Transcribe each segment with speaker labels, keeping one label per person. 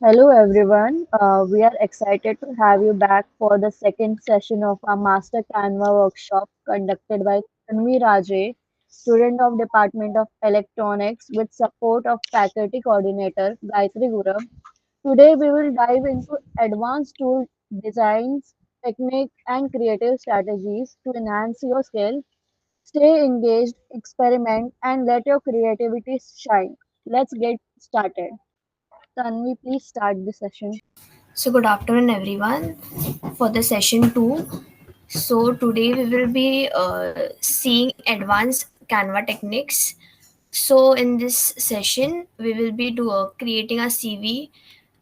Speaker 1: Hello everyone. We are excited to have you back for the second session of our Master Canva workshop conducted by Tanvi Raje, student of Department of Electronics with support of faculty coordinator Gayatri Gurav. Today we will dive into advanced tool designs, technique and creative strategies to enhance your skill. Stay engaged, experiment and let your creativity shine. Let's get started. Tanvi, please start the session.
Speaker 2: So, good afternoon, everyone, for the session 2. So, today we will be seeing advanced Canva techniques. So, in this session, we will be creating a CV,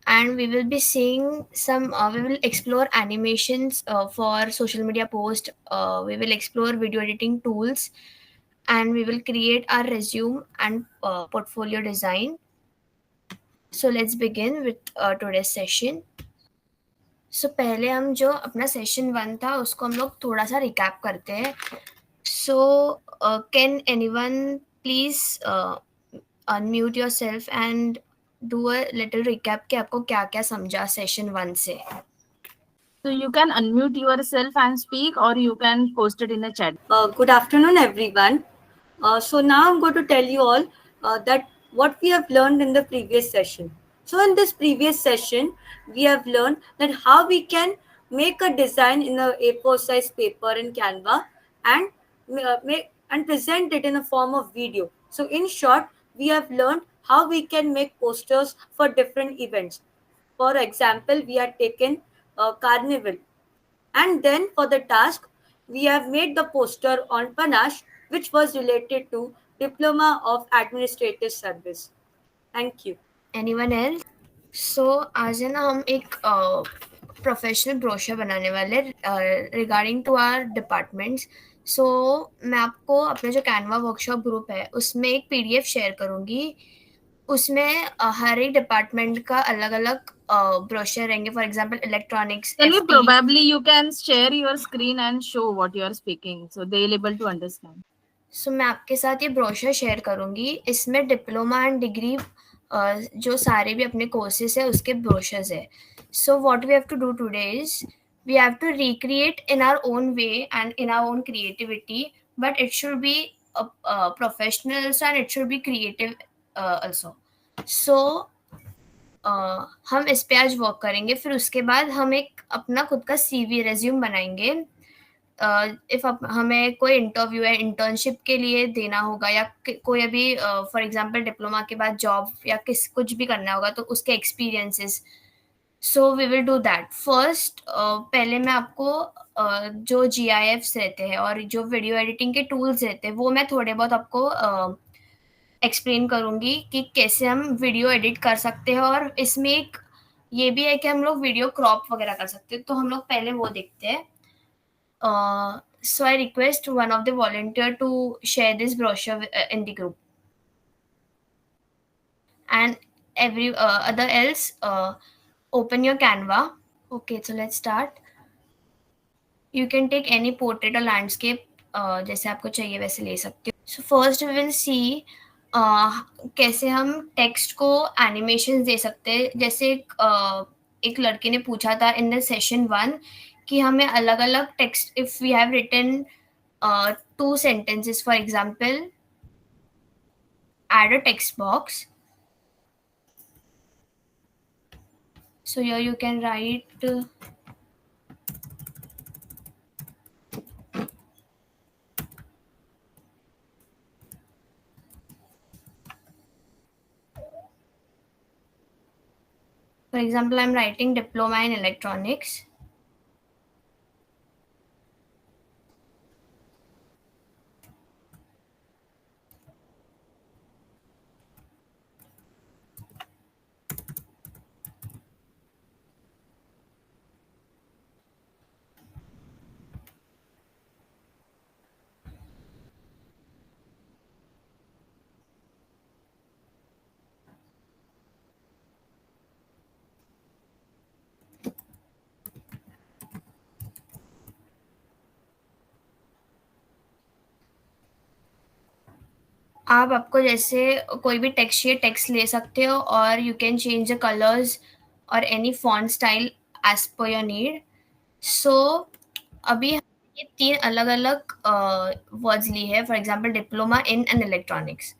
Speaker 2: and we will be seeing we will explore animations for social media post. We will explore video editing tools, and we will create our resume and portfolio design. So, let's begin with today's session. सो पहले हम जो अपना session 1 था उसको हम लोग थोड़ा सा रिकैप करते हैं. So can anyone please unmute yourself and do a little recap कि आपको क्या-क्या समझा सेशन 1 से.
Speaker 3: So you can unmute yourself and speak, or you can post it in the chat.
Speaker 4: Good afternoon, everyone. So now I'm going to tell you all that what we have learned in the previous session. So in this previous session, we have learned that how we can make a design in a A4 size paper in Canva and make and present it in a form of video. So in short, we have learned how we can make posters for different events. For example, we have taken Carnival, and then for the task, we have made the poster on Panache, which was related to Diploma of Administrative Service. Thank you.
Speaker 2: Anyone else. So आज है ना हम एक professional brochure बनाने वाले regarding to our departments. So मैं आपको अपने जो कैनवा वर्कशॉप ग्रुप है उसमें एक पीडीएफ शेयर करूंगी. उसमें हर एक डिपार्टमेंट का अलग-अलग ब्रोशर रहेंगे. For example electronics,
Speaker 3: Then
Speaker 2: FT.
Speaker 3: probably you can share your screen and show what you are speaking, so they'll able to understand.
Speaker 2: सो मैं आपके साथ ये ब्रोशर शेयर करूंगी. इसमें डिप्लोमा एंड डिग्री जो सारे भी अपने कोर्सेज है उसके ब्रोशर्स है. So what we have to do today is we have to recreate in our own way and in our own creativity, but it should be professional also and it should be creative also. So हम इस पे आज work करेंगे. फिर उसके बाद हम एक अपना खुद का सीवी रेज्यूम बनाएंगे. इफ हमें कोई इंटरव्यू है इंटर्नशिप के लिए देना होगा या कोई अभी फॉर एग्जांपल डिप्लोमा के बाद जॉब या कुछ भी करना होगा तो उसके experiences. So we will do that first. पहले मैं आपको जो GIFs रहते हैं और जो वीडियो एडिटिंग के टूल्स रहते हैं वो मैं थोड़े बहुत आपको एक्सप्लेन करूंगी कि कैसे हम वीडियो एडिट कर सकते हैं. और इसमें एक ये भी है कि हम लोग वीडियो क्रॉप वगैरह कर सकते हैं. तो हम लोग पहले वो देखते हैं. So I request one of the volunteer to share this brochure in the group, and every other else open your Canva. Okay, so let's start. You can take any portrait or landscape जैसे आपको चाहिए वैसे ले सकते हो. So first we will see कैसे हम text को एनिमेशन दे सकते हैं. जैसे एक लड़के ने पूछा था इन द सेशन 1 कि हमें अलग-अलग text if we have written 2 sentences, for example, add a text box. So here you can write for example, I'm writing diploma in electronics. आप आपको जैसे कोई भी टेक्स्ट चाहिए टेक्स्ट ले सकते हो और you can change the colours or any font style as per your need. So अभी ये 3 अलग-अलग वर्ड्स ली है, for example diploma in and electronics.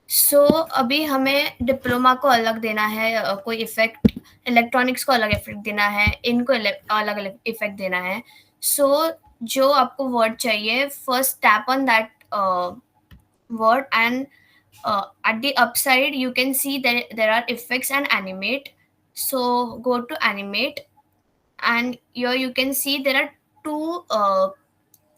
Speaker 2: So अभी हमें डिप्लोमा को अलग देना है, कोई इफेक्ट, इलेक्ट्रॉनिक्स को अलग इफेक्ट देना है, इनको अलग इफेक्ट देना है. सो जो आपको वर्ड चाहिए, first tap on that word, and at the upside you can see that there are effects and animate. So go to animate, and here you can see there are two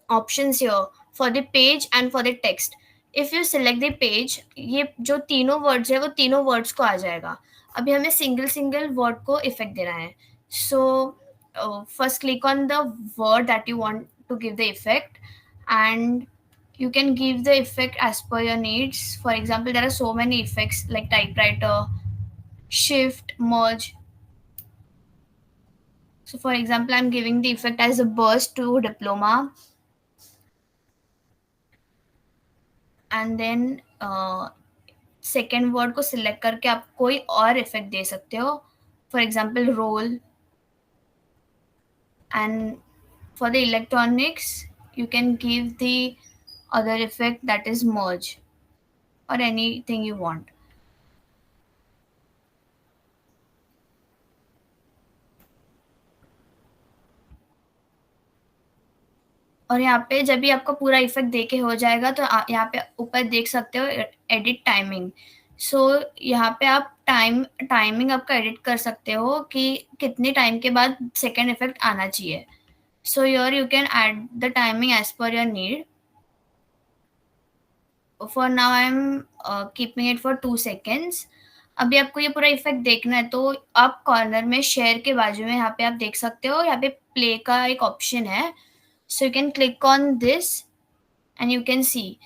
Speaker 2: options here for the page and for the text. If you select the page, ये जो तीनों words है वो तीनों words को आ जाएगा. अभी हमें single word को effect देना है. So first click on the word that you want to give the effect, and you can give the effect as per your needs. For example, there are so many effects like typewriter, shift, merge. So for example, I'm giving the effect as a burst to diploma. And then second word को select करके आप कोई और effect दे सकते हो. For example, roll. And for the electronics, you can give the other effect, that is merge, or anything you want. और यहाँ पे जब भी आपको पूरा इफेक्ट देके हो जाएगा तो यहाँ पे ऊपर देख सकते हो एडिट टाइमिंग. सो यहाँ पे आप टाइमिंग आपका एडिट कर सकते हो कि कितने टाइम के बाद सेकेंड इफेक्ट आना चाहिए. So your you can add the timing as per your need. For now I am keeping it for 2 seconds. अभी आपको ये पूरा इफेक्ट देखना है तो आप कॉर्नर में शेयर के बाजू में यहाँ पे आप देख सकते हो, यहाँ पे प्ले का एक ऑप्शन है. So you can click on this and you can see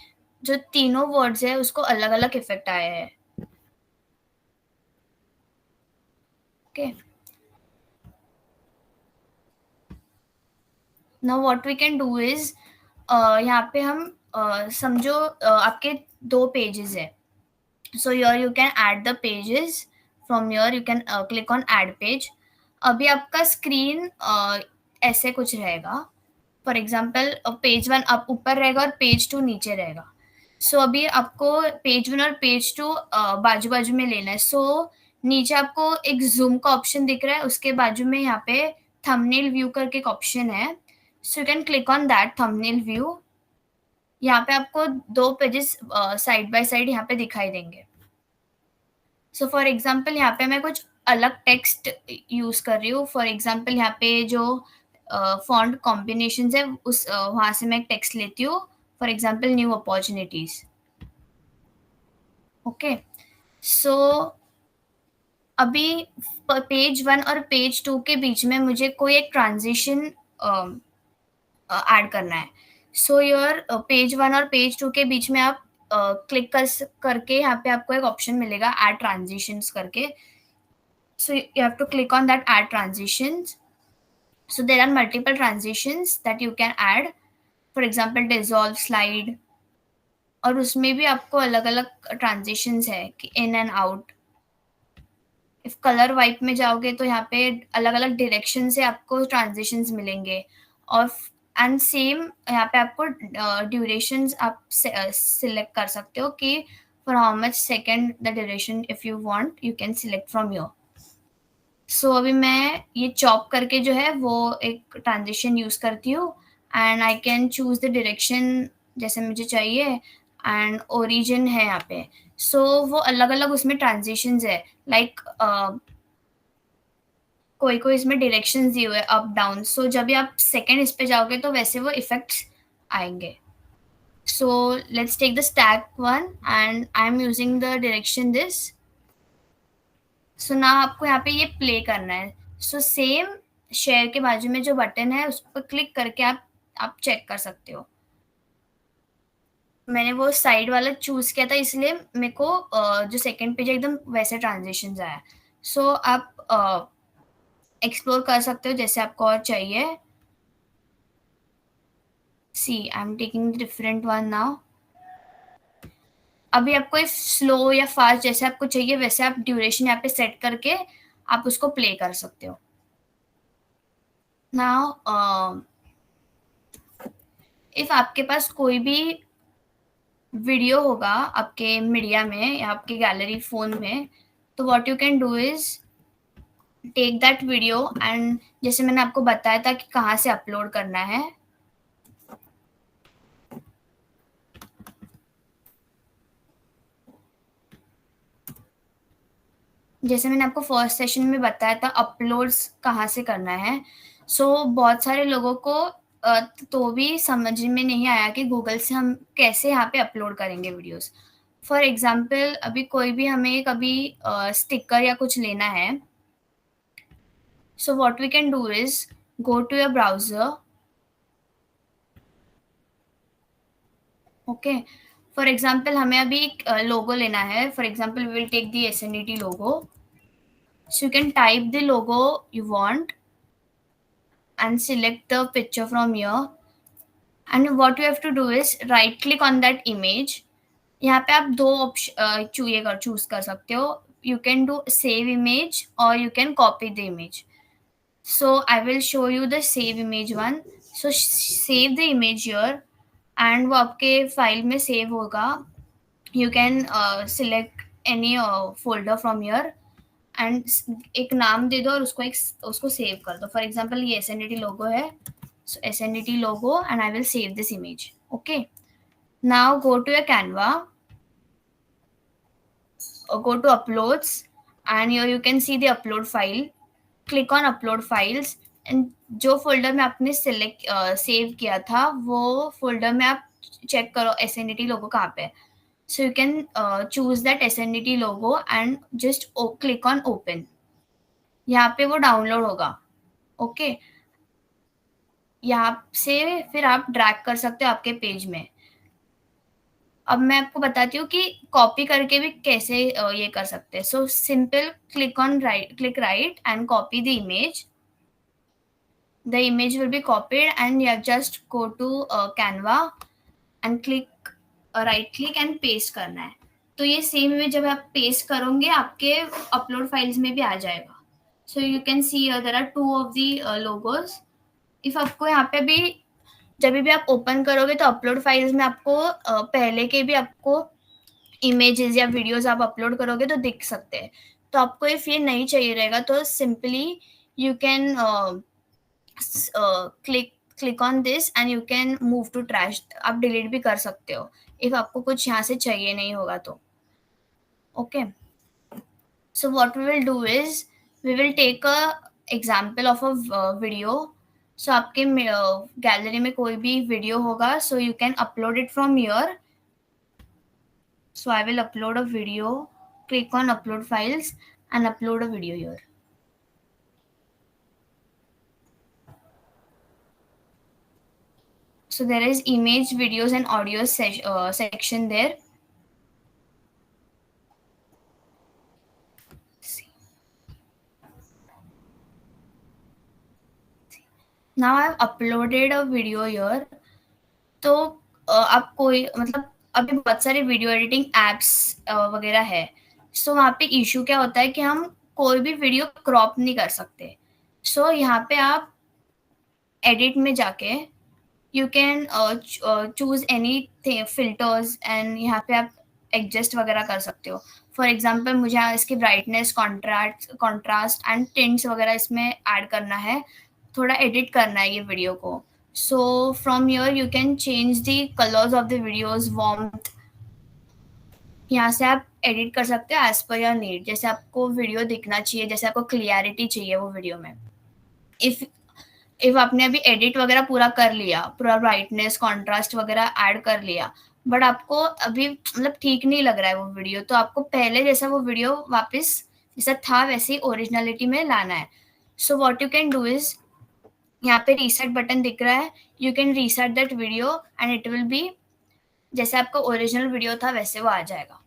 Speaker 2: जो तीनों words है उसको अलग अलग इफेक्ट आया है. Okay. Now what we can do is यहाँ पे हम समझो आपके 2 pages है. So here you can add the pages. From here you can click on add page. अभी आपका स्क्रीन ऐसे कुछ रहेगा. फॉर एग्जाम्पल पेज 1 आप ऊपर रहेगा और पेज 2 नीचे रहेगा. सो अभी आपको पेज 1 और पेज 2 बाजू बाजू में लेना है. सो नीचे आपको एक जूम का ऑप्शन दिख रहा है, उसके बाजू में यहाँ पे थंबनेल व्यू करके एक ऑप्शन है. So you can click on that thumbnail view. यहाँ पे आपको 2 पेजेस साइड बाय साइड यहाँ पे दिखाई देंगे. सो फॉर एग्जाम्पल यहाँ पे मैं कुछ अलग टेक्स्ट यूज कर रही हूँ. फॉर एग्जाम्पल यहाँ पे जो फॉन्ट कॉम्बिनेशन है उस वहां से मैं एक टेक्स्ट लेती हूँ. For example new opportunities. Okay. So अभी पेज 1 और पेज 2 के बीच में मुझे कोई एक ट्रांजिशन ऐड करना है. सो योर पेज 1 और पेज 2 के बीच में आप क्लिक करके यहाँ पे आपको एक ऑप्शन मिलेगा ऐड ट्रांजिशंस करके. So you have to click on that add transitions. So there are multiple transitions that you can add. For example, dissolve, slide. और उसमें भी आपको अलग अलग transitions है कि in and out. If color wipe में जाओगे तो यहाँ पे अलग अलग direction से आपको transitions मिलेंगे. और and same यहाँ पे आपको durations आप select कर सकते हो कि for how much second the duration if you want you can select from here. सो अभी मैं ये चॉप करके जो है वो एक ट्रांजिशन यूज करती हूँ and I can choose the direction जैसे मुझे चाहिए एंड ओरिजिन है यहाँ पे. सो वो अलग अलग उसमें ट्रांजिशंस है लाइक कोई कोई इसमें डायरेक्शंस दिए हुए अप डाउन. सो जब भी आप सेकेंड इस पे जाओगे तो वैसे वो इफेक्ट्स आएंगे. So let's take the stack one and I am using the direction this. So ना आपको यहाँ पे ये प्ले करना है. सो सेम शेयर के बाजू में जो बटन है उस पर क्लिक करके आप चेक कर सकते हो. मैंने वो साइड वाला चूज किया था इसलिए मेरे को जो सेकंड पेज एकदम वैसे ट्रांजिशंस आया. सो आप एक्सप्लोर कर सकते हो जैसे आपको और चाहिए. See I am taking different one now. अभी आपको स्लो या फास्ट जैसे आपको चाहिए वैसे आप ड्यूरेशन यहाँ पे सेट करके आप उसको प्ले कर सकते हो. नाउ इफ आपके पास कोई भी वीडियो होगा आपके मीडिया में या आपके गैलरी फोन में, तो what you can do is take that video and जैसे मैंने आपको बताया था कि कहाँ से अपलोड करना है, जैसे मैंने आपको फर्स्ट सेशन में बताया था अपलोड्स कहाँ से करना है. सो बहुत सारे लोगों को तो भी समझ में नहीं आया कि गूगल से हम कैसे यहाँ पे अपलोड करेंगे वीडियोस. फॉर एग्जाम्पल अभी कोई भी हमें कभी स्टिकर या कुछ लेना है, so what we can do is go to your browser. Okay, for example हमें अभी एक लोगो लेना है. For example we will take the SNET logo. So you can type the logo you want and select the picture from here. And what you have to do is right click on that image. यहाँ पे आप दो option choose कर सकते हो. You can do save image or you can copy the image. So I will show you the save image one. So save the image here and वो आपके file में सेव होगा. You can select any folder from here and एक नाम दे दो और उसको सेव कर दो. फॉर एग्जाम्पल ये SNET लोगो है, so SNET logo and I will save this image. Okay, now go to your Canva, go to uploads and you can see the upload file. Click on upload files and जो folder में आपने select save किया था वो folder में आप check करो SNET लोगो कहाँ पे है. So you can choose that SNET logo and just click on open. यहाँ पे वो डाउनलोड होगा. ओके, यहाँ से फिर आप ड्रैग कर सकते हो आपके पेज में. अब मैं आपको बताती हूँ कि कॉपी करके भी कैसे ये कर सकते हैं. So simple click right and copy the image. The image will be copied and you just go to Canva and click right click and paste करना है. तो ये सेम इमेज जब आप पेस्ट करोगे आपके अपलोड फाइल्स में भी आ जाएगा. So you can see there are two of the logos. If आपको यहाँ पे भी जब भी आप ओपन करोगे तो अपलोड फाइल्स में आपको पहले के भी आपको इमेजेस या वीडियोस आप अपलोड करोगे तो दिख सकते हैं. तो आपको इफ ये नहीं चाहिए रहेगा तो simply you can click on this and you can move to trash. आप डिलीट भी कर सकते हो इफ आपको कुछ यहाँ से चाहिए नहीं होगा तो. Okay, so what we will do is we will take a example of a video. So आपके गैलरी में कोई भी वीडियो होगा, so you can upload it from here. So I will upload a video. Click on upload files and upload a video here. So there is image, videos and audio section there. Now I have uploaded a video here. तो आप कोई मतलब अभी बहुत सारे video editing apps वगैरह है. सो वहाँ पे इशू क्या होता है कि हम कोई भी वीडियो क्रॉप नहीं कर सकते. सो यहाँ पे आप एडिट में जाके you can choose any filters and यहाँ पे आप एडजस्ट वगैरह कर सकते हो. फॉर एग्जाम्पल मुझे यहाँ इसकी ब्राइटनेस, कॉन्ट्रास्ट एंड टिंट्स वगैरह इसमें ऐड करना है, थोड़ा एडिट करना है ये वीडियो को. So from here you can change the colors of the videos, warmth. यहाँ से आप एडिट कर सकते हो as per your need. जैसे आपको वीडियो दिखना चाहिए, जैसे आपको क्लियरिटी चाहिए वो वीडियो में. इफ आपने अभी एडिट वगैरह पूरा कर लिया, पूरा ब्राइटनेस, कॉन्ट्रास्ट वगैरह ऐड कर लिया, बट आपको अभी मतलब ठीक नहीं लग रहा है वो वीडियो, तो आपको पहले जैसा वो वीडियो वापस जैसा था वैसे ही ओरिजिनलिटी में लाना है. So what you can do is यहाँ पे रीसेट बटन दिख रहा है. You can reset that video and it will be जैसे आपका ओरिजिनल वीडियो था वैसे वो आ जाएगा.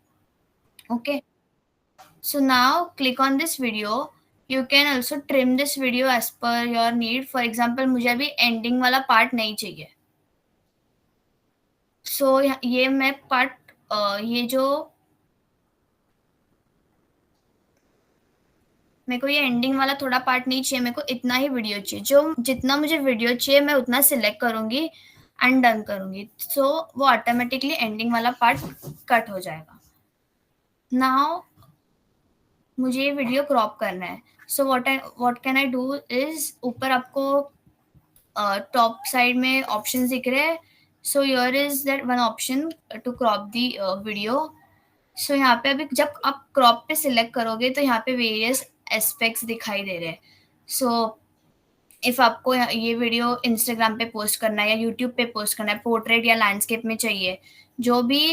Speaker 2: Okay, so now click on this video. You can also trim this video as per your need. For example मुझे अभी एंडिंग वाला पार्ट नहीं चाहिए. सो ये मैं पार्ट ये जो मेरे को ये एंडिंग वाला थोड़ा पार्ट नहीं चाहिए, मेरे को इतना ही वीडियो चाहिए, जो जितना मुझे वीडियो चाहिए मैं उतना सिलेक्ट करूंगी एंड डन करूंगी, सो वो ऑटोमेटिकली एंडिंग वाला पार्ट कट हो जाएगा। नाउ मुझे ये वीडियो क्रॉप करना है, so what can I do is, ऊपर आपको टॉप साइड में ऑप्शन दिख रहे हैं, so your is that one option to crop the video. So यहाँ पे अभी जब आप क्रॉप पे सिलेक्ट करोगे तो यहाँ पे वेरियस एस्पेक्ट्स दिखाई दे रहे हैं। सो इफ आपको ये वीडियो इंस्टाग्राम पे पोस्ट करना है या यूट्यूब पे पोस्ट करना है, पोर्ट्रेट या लैंडस्केप में चाहिए, जो भी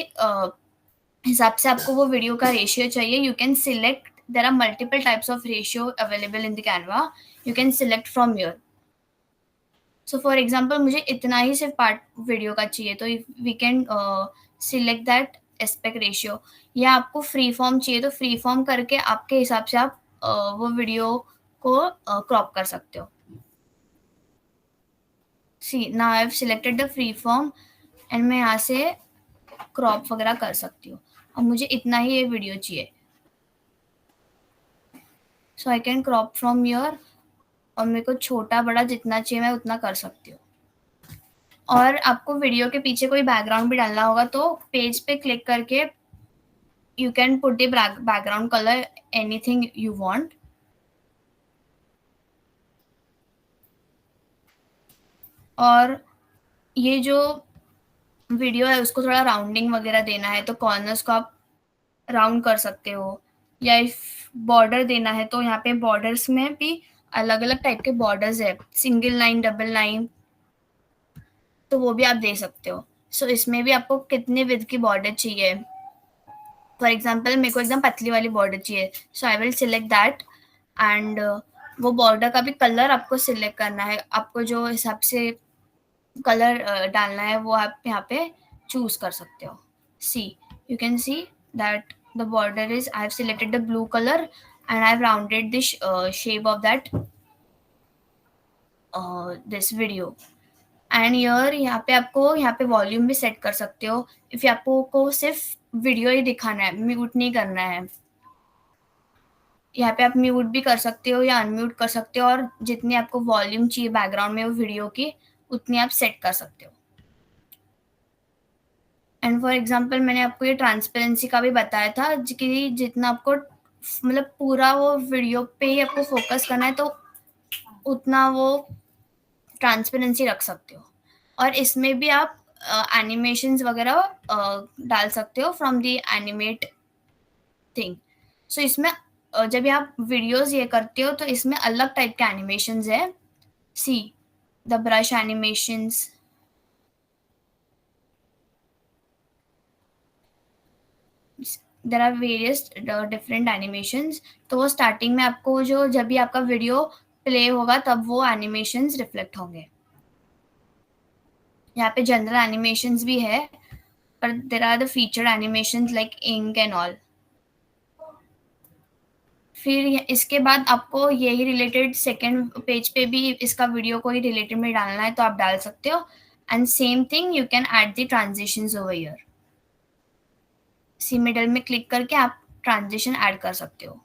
Speaker 2: हिसाब से आपको वो वीडियो का रेशियो चाहिए, you can select, there are multiple types of ratio available in the Canva, you can select from your. So for example मुझे इतना ही सिर्फ पार्ट वीडियो का चाहिए, तो we can select that aspect ratio. या आपको फ्री फॉर्म चाहिए तो फ्री फॉर्म करके आपके हिसाब से आप वो वीडियो को क्रॉप कर सकते हो। See now I have selected the free form and मैं यहाँ से क्रॉप वगैरह कर सकती हूँ। अब मुझे इतना ही ये वीडियो चाहिए, so I can crop from your, और मेरे को छोटा बड़ा जितना चाहिए मैं उतना कर सकती हूँ। और आपको वीडियो के पीछे कोई बैकग्राउंड भी डालना होगा तो पेज पे क्लिक करके you can put the background colour anything you want. और ये जो वीडियो है उसको थोड़ा राउंडिंग वगैरह देना है तो कॉर्नर्स को आप राउंड कर सकते हो, या इफ बॉर्डर देना है तो यहाँ पे बॉर्डर्स में भी अलग अलग टाइप के बॉर्डर्स है, सिंगल लाइन, डबल लाइन, तो वो भी आप दे सकते हो। सो इसमें भी आपको कितने विड्थ की बॉर्डर चाहिए, फॉर एग्जाम्पल मेरे को एकदम पतली वाली बॉर्डर चाहिए, so I will select that and वो बॉर्डर का भी कलर आपको सिलेक्ट करना है, आपको जो हिसाब से कलर डालना है वो आप यहाँ पे चूज कर सकते हो। See you can see that the border is, I have selected the blue colour and I have rounded this shape of that this video. And यहाँ पे आपको यहाँ पे वॉल्यूम भी सेट कर सकते हो, इफ आपको को सिर्फ वीडियो ही दिखाना है, म्यूट नहीं करना है, यहाँ पे आप म्यूट भी कर सकते हो या अनम्यूट कर सकते हो, और जितनी आपको वॉल्यूम चाहिए बैकग्राउंड में वो वीडियो की उतनी आप सेट कर सकते हो। एंड फॉर एग्जांपल मैंने आपको ये ट्रांसपेरेंसी का भी बताया था कि जितना आपको मतलब पूरा वो वीडियो पे ही आपको फोकस करना है तो उतना वो ट्रांसपेरेंसी रख सकते हो। और इसमें भी आप एनिमेशंस वगैरह डाल सकते हो फ्रॉम द एनिमेट थिंग। सो इसमें जब आप वीडियोस ये करते हो तो इसमें अलग टाइप के एनिमेशंस है। See the brush animations, there are various different animations. तो वो स्टार्टिंग में आपको जो जब भी आपका वीडियो प्ले होगा तब वो एनिमेशंस रिफ्लेक्ट होंगे। यहाँ पे जनरल एनिमेशंस भी है, पर there are the featured animations like ink and all. फिर इसके बाद आपको यही रिलेटेड सेकेंड पेज पे भी इसका वीडियो को ही रिलेटेड में डालना है तो आप डाल सकते हो। And same thing you can add the transitions over here. See middle में क्लिक करके आप ट्रांजिशन ऐड कर सकते हो।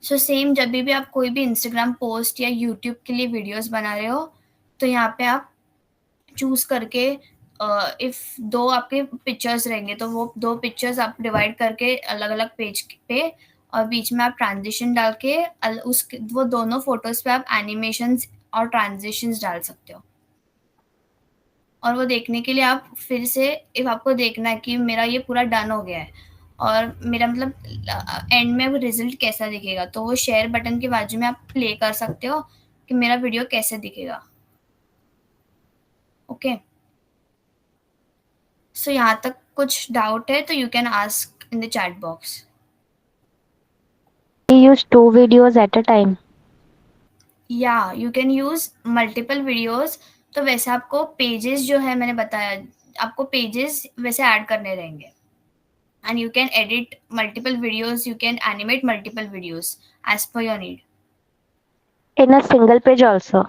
Speaker 2: सो सेम जब भी आप कोई भी इंस्टाग्राम पोस्ट या यूट्यूब के लिए वीडियोस बना रहे हो तो यहाँ पे आप चूज करके इफ दो आपके पिक्चर्स रहेंगे तो वो दो पिक्चर्स आप डिवाइड करके अलग अलग पेज पे और बीच में आप ट्रांजिशन डाल के उस वो दोनों फोटोज पे आप एनिमेशंस और ट्रांजिशंस डाल सकते हो। और वो देखने के लिए आप फिर से इफ आपको देखना है कि मेरा ये पूरा डन हो गया है और मेरा मतलब एंड में वो रिजल्ट कैसा दिखेगा, तो वो शेयर बटन के बाजू में आप प्ले कर सकते हो कि मेरा वीडियो कैसे दिखेगा। ओके सो यहाँ तक कुछ डाउट है तो you can ask in the chat box.
Speaker 1: use 2 videos at a time.
Speaker 2: या you can use multiple videos. तो वैसे आपको पेजेस जो है मैंने बताया आपको पेजेस वैसे ऐड करने रहेंगे and you can edit multiple videos, you can animate multiple videos as per your need.
Speaker 1: In a single page also.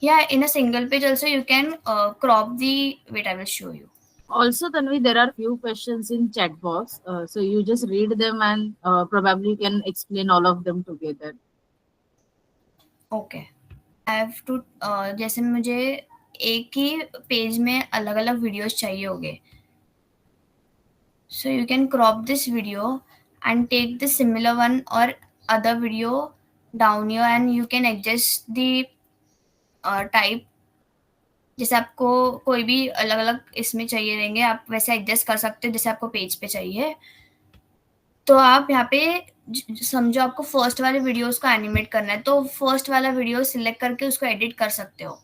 Speaker 2: Yeah, in a single page also you can crop the, wait I will show you.
Speaker 3: Also, Tanvi, there are few questions in chat box. So you just read them and probably can explain all of them together.
Speaker 2: Okay, I have to जैसे मुझे एक ही page में अलग अलग videos चाहिए होंगे, so you can crop this video and take the similar one or other video down here and you can adjust the type. जैसे आपको कोई भी अलग अलग इसमें चाहिए रहेंगे, आप वैसे एडजस्ट कर सकते हो जैसे आपको पेज पे चाहिए. तो आप यहाँ पे समझो आपको फर्स्ट वाले वीडियोस को एनिमेट करना है, तो फर्स्ट वाला वीडियो सिलेक्ट करके उसको एडिट कर सकते हो.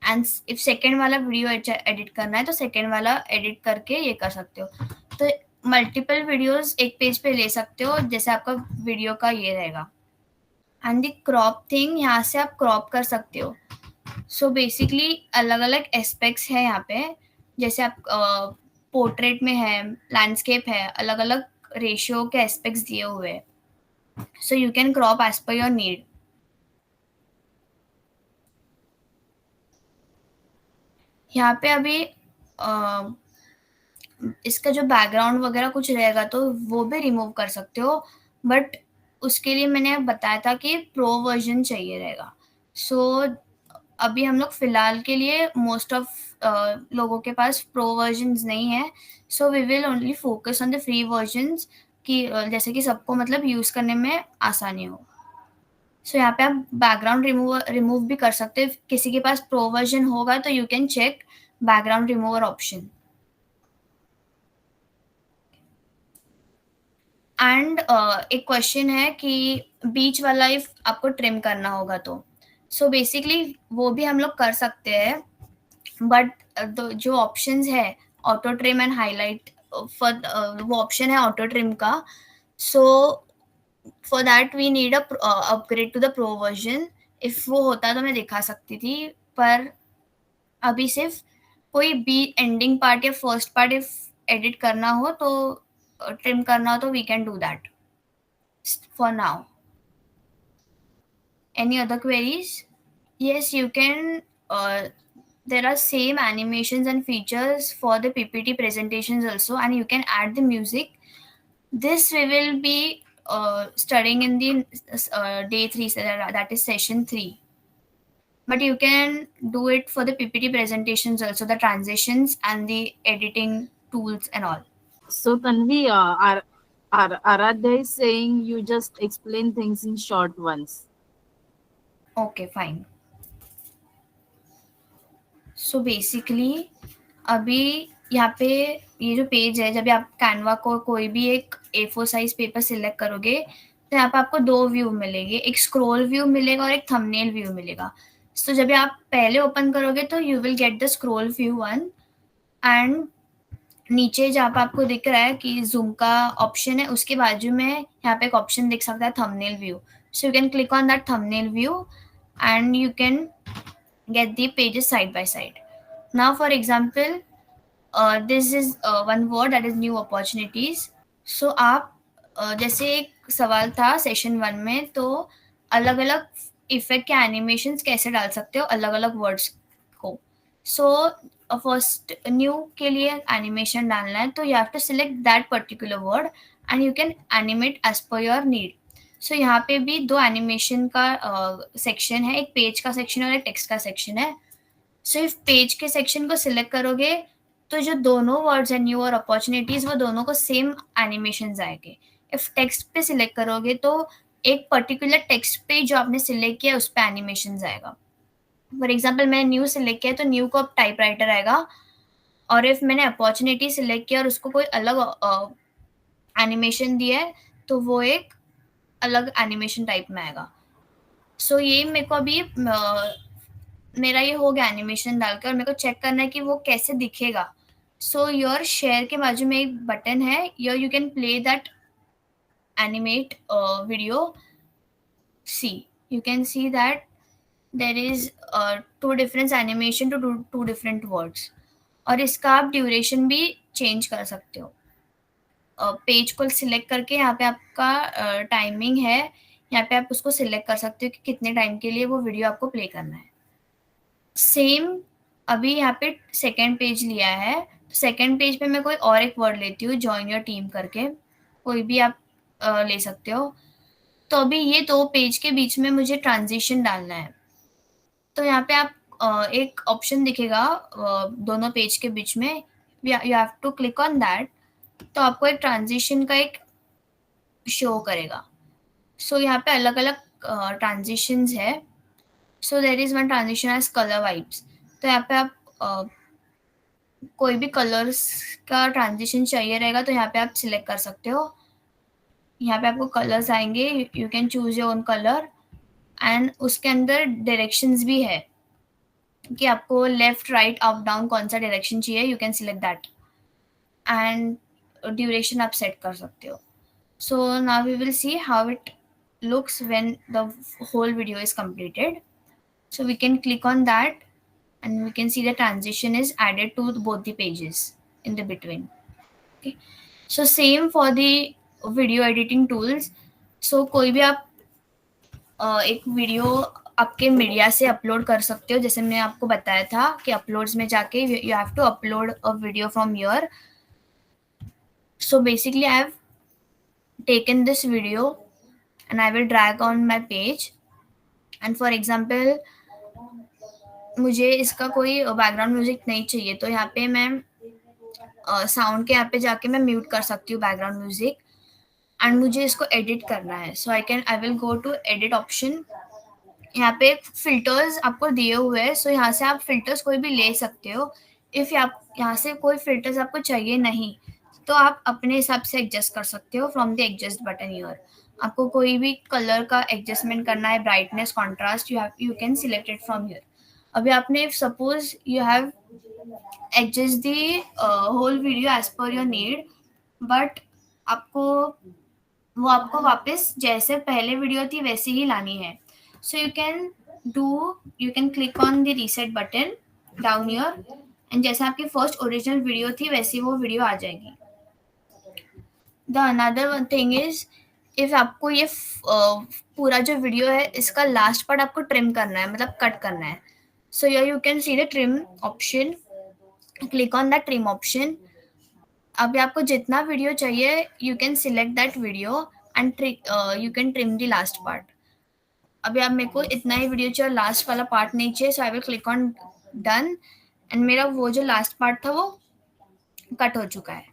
Speaker 2: एंड इफ सेकेंड वाला वीडियो एडिट करना है तो सेकेंड वाला एडिट करके ये कर सकते हो. तो मल्टीपल वीडियोस एक पेज पे ले सकते हो जैसे आपका वीडियो का ये रहेगा. एंड द क्रॉप थिंग, यहाँ से आप क्रॉप कर सकते हो. सो बेसिकली अलग अलग एस्पेक्ट्स है यहाँ पे, जैसे आप पोर्ट्रेट में है, लैंडस्केप है, अलग अलग रेशियो के एस्पेक्ट्स दिए हुए हैं. So you can crop as per your need. यहाँ पे अभी इसका जो बैकग्राउंड वगैरह कुछ रहेगा तो वो भी रिमूव कर सकते हो, बट उसके लिए मैंने बताया था कि प्रो वर्जन चाहिए रहेगा. सो अभी हम लोग फिलहाल के लिए मोस्ट ऑफ लोगों के पास प्रो वर्जन्स नहीं है, so we will only focus on the free versions कि जैसे कि सबको मतलब यूज़ करने में आसानी हो. सो यहाँ पे आप बैकग्राउंड रिमूव भी कर सकते हो. किसी के पास प्रो वर्जन होगा तो you can check background remover option. And एक क्वेश्चन है कि बीच वाला इफ आपको ट्रिम करना होगा तो सो बेसिकली वो भी हम लोग कर सकते हैं, बट जो ऑप्शंस है ऑटो ट्रिम एंड हाईलाइट, वो ऑप्शन है ऑटो ट्रिम का. So for that we need upgrade to the pro version. If वो होता तो मैं दिखा सकती थी, पर अभी सिर्फ कोई बी एंडिंग पार्ट या फर्स्ट पार्ट इफ एडिट करना हो तो ट्रिम करना हो तो we can do that for now. Any other queries? Yes, you can. There are same animations and features for the PPT presentations also, and you can add the music. This we will be studying in the day 3, that is session 3. But you can do it for the PPT presentations also, the transitions and the editing tools and all.
Speaker 3: So Tanvi, Aradhya is saying you just explain things in short ones.
Speaker 2: Okay, fine. So basically अभी यहाँ पे ये जो page है, जब आप Canva को कोई भी एक A4 साइज पेपर सिलेक्ट करोगे तो यहाँ पे आपको 2 व्यू मिलेंगे, एक स्क्रॉल व्यू मिलेगा और एक थंबनेल व्यू मिलेगा. तो जब आप पहले ओपन करोगे तो you will get the scroll view one, and नीचे जहाँ पे आपको दिख रहा है कि जूम का ऑप्शन है उसके बाजू में यहाँ पे एक ऑप्शन दिख सकता है thumbnail view. So you can click on that thumbnail view and you can get the pages side by side. Now for example, this is one word that is new opportunities. So आप जैसे एक सवाल था session 1 में, तो अलग अलग effect के एनिमेशंस कैसे डाल सकते हो अलग अलग वर्ड्स को. सो फर्स्ट न्यू के लिए एनिमेशन डालना है तो you have to select that particular word and you can animate as per your need. So यहाँ पे भी 2 एनिमेशन का सेक्शन है, एक पेज का सेक्शन और एक टेक्स्ट का सेक्शन है. सो इफ पेज के सेक्शन को सिलेक्ट करोगे तो जो दोनों वर्ड्स है न्यू और अपॉर्चुनिटीज वो दोनों को सेम एनिमेशन आएंगे. इफ टेक्स्ट पे सिलेक्ट करोगे तो एक पर्टिकुलर टेक्स्ट पे जो आपने सिलेक्ट किया उस पर एनिमेशन आएगा. फॉर एग्जाम्पल मैंने न्यू सिलेक्ट किया तो न्यू को अब टाइप राइटर आएगा, और इफ मैंने अपॉर्चुनिटी सिलेक्ट किया और उसको कोई अलग एनिमेशन दिया है तो वो एक अलग एनिमेशन टाइप में आएगा. सो ये मेरे को अभी मेरा ये हो गया एनिमेशन डाल के, और मेरे को चेक करना है कि वो कैसे दिखेगा. सो योर शेयर के बाजू में एक बटन है, your you can play that animate video. See you can see that there is 2 different animation to 2 different words, और इसका आप ड्यूरेशन भी चेंज कर सकते हो. पेज को सिलेक्ट करके यहाँ पे आपका टाइमिंग है, यहाँ पे आप उसको सिलेक्ट कर सकते हो कि कितने टाइम के लिए वो वीडियो आपको प्ले करना है. सेम अभी यहाँ पे सेकेंड पेज लिया है सेकेंड पेज पे मैं कोई और एक वर्ड लेती हूँ, जॉइन योर टीम करके, कोई भी आप ले सकते हो। तो अभी ये 2 पेज के बीच में मुझे ट्रांजिशन डालना है। तो यहाँ पे आप एक ऑप्शन दिखेगा दोनों पेज के बीच में, you have to click on that. तो आपको एक ट्रांजिशन का एक शो करेगा। सो यहाँ पे अलग अलग ट्रांजिशंस है। So there is one transition as colour vibes. तो यहाँ पे आप कोई भी कलर्स का ट्रांजिशन चाहिए रहेगा तो यहाँ पे आप सिलेक्ट कर सकते हो। यहाँ पे आपको कलर्स आएंगे, you can choose your own colour. And उसके अंदर डायरेक्शंस भी है कि आपको लेफ्ट राइट अप डाउन कौन सा डायरेक्शन चाहिए, you can select that. And duration आप सेट कर सकते हो। So now we will see how it looks when the whole video is completed. So we can click on that and we can see the transition is added to both the pages in the between. Okay, so same for the video editing tools. So कोई भी आप एक video आपके media से upload कर सकते हो, जैसे मैंने आपको बताया था कि अपलोड्स में जाके you have to upload a video from your. So basically I have taken this video and I will drag on my page. And for example मुझे इसका कोई बैकग्राउंड म्यूजिक नहीं चाहिए, तो यहाँ पे मैं साउंड के यहाँ पे जाके मैं म्यूट कर सकती हूँ बैकग्राउंड म्यूजिक। एंड मुझे इसको एडिट करना है, so I will go to edit option. यहाँ पे फिल्टर्स आपको दिए हुए हैं, सो यहाँ से आप फिल्टर्स कोई भी ले सकते हो। इफ आप यहाँ से कोई फिल्टर्स आपको चाहिए नहीं तो आप अपने हिसाब से एडजस्ट कर सकते हो from the adjust button here. आपको कोई भी कलर का एडजस्टमेंट करना है, brightness, contrast, you can select it from here. अभी आपने suppose you have adjust the whole video as per your need, but आपको वापस जैसे पहले वीडियो थी वैसे ही लानी है। So you can click on the reset button down here and जैसे आपकी फर्स्ट ओरिजिनल वीडियो थी वैसी वो वीडियो आ जाएगी। The another thing is, if आपको ये पूरा जो वीडियो है इसका लास्ट पार्ट आपको ट्रिम करना है, मतलब कट करना है, so here you can see the trim option. Click on that trim option. अभी आपको जितना वीडियो चाहिए you can select that video and you can trim the last part. अभी आप मेरे को इतना ही वीडियो चाहिए, लास्ट वाला पार्ट नहीं चाहिए, so I will click on done and मेरा वो जो लास्ट पार्ट था वो कट हो चुका है।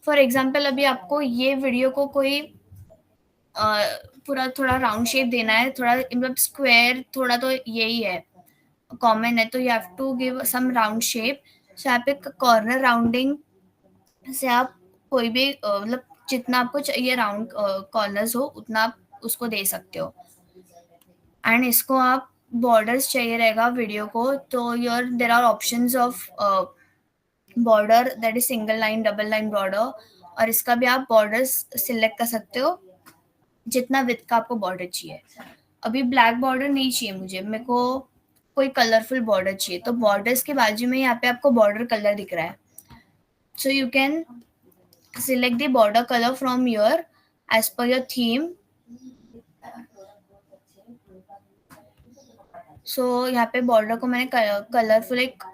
Speaker 2: फॉर एग्जाम्पल अभी आपको ये वीडियो को कोई पूरा थोड़ा राउंड शेप देना है, थोड़ा मतलब स्क्वायर थोड़ा तो यही है कॉमन है, तो you have to give some round shape. So यहाँ पे कॉर्नर राउंडिंग से आप कोई भी मतलब जितना आपको चाहिए राउंड कॉर्नर्स हो उतना आप उसको दे सकते हो। एंड इसको आप बॉर्डर्स चाहिए रहेगा वीडियो को, तो there are options of border, that is single line, double line border, और इसका भी आप बॉर्डर्स सिलेक्ट कर सकते हो जितना विड्थ का आपको बॉर्डर चाहिए। अभी ब्लैक बॉर्डर नहीं चाहिए मुझे, मेरे को कोई कलरफुल बॉर्डर चाहिए, तो बॉर्डर्स के बाजू में यहाँ पे आपको बॉर्डर कलर दिख रहा है, so you can select the border colour from your as per your theme. So यहाँ पे बॉर्डर को मैंने कलरफुल एक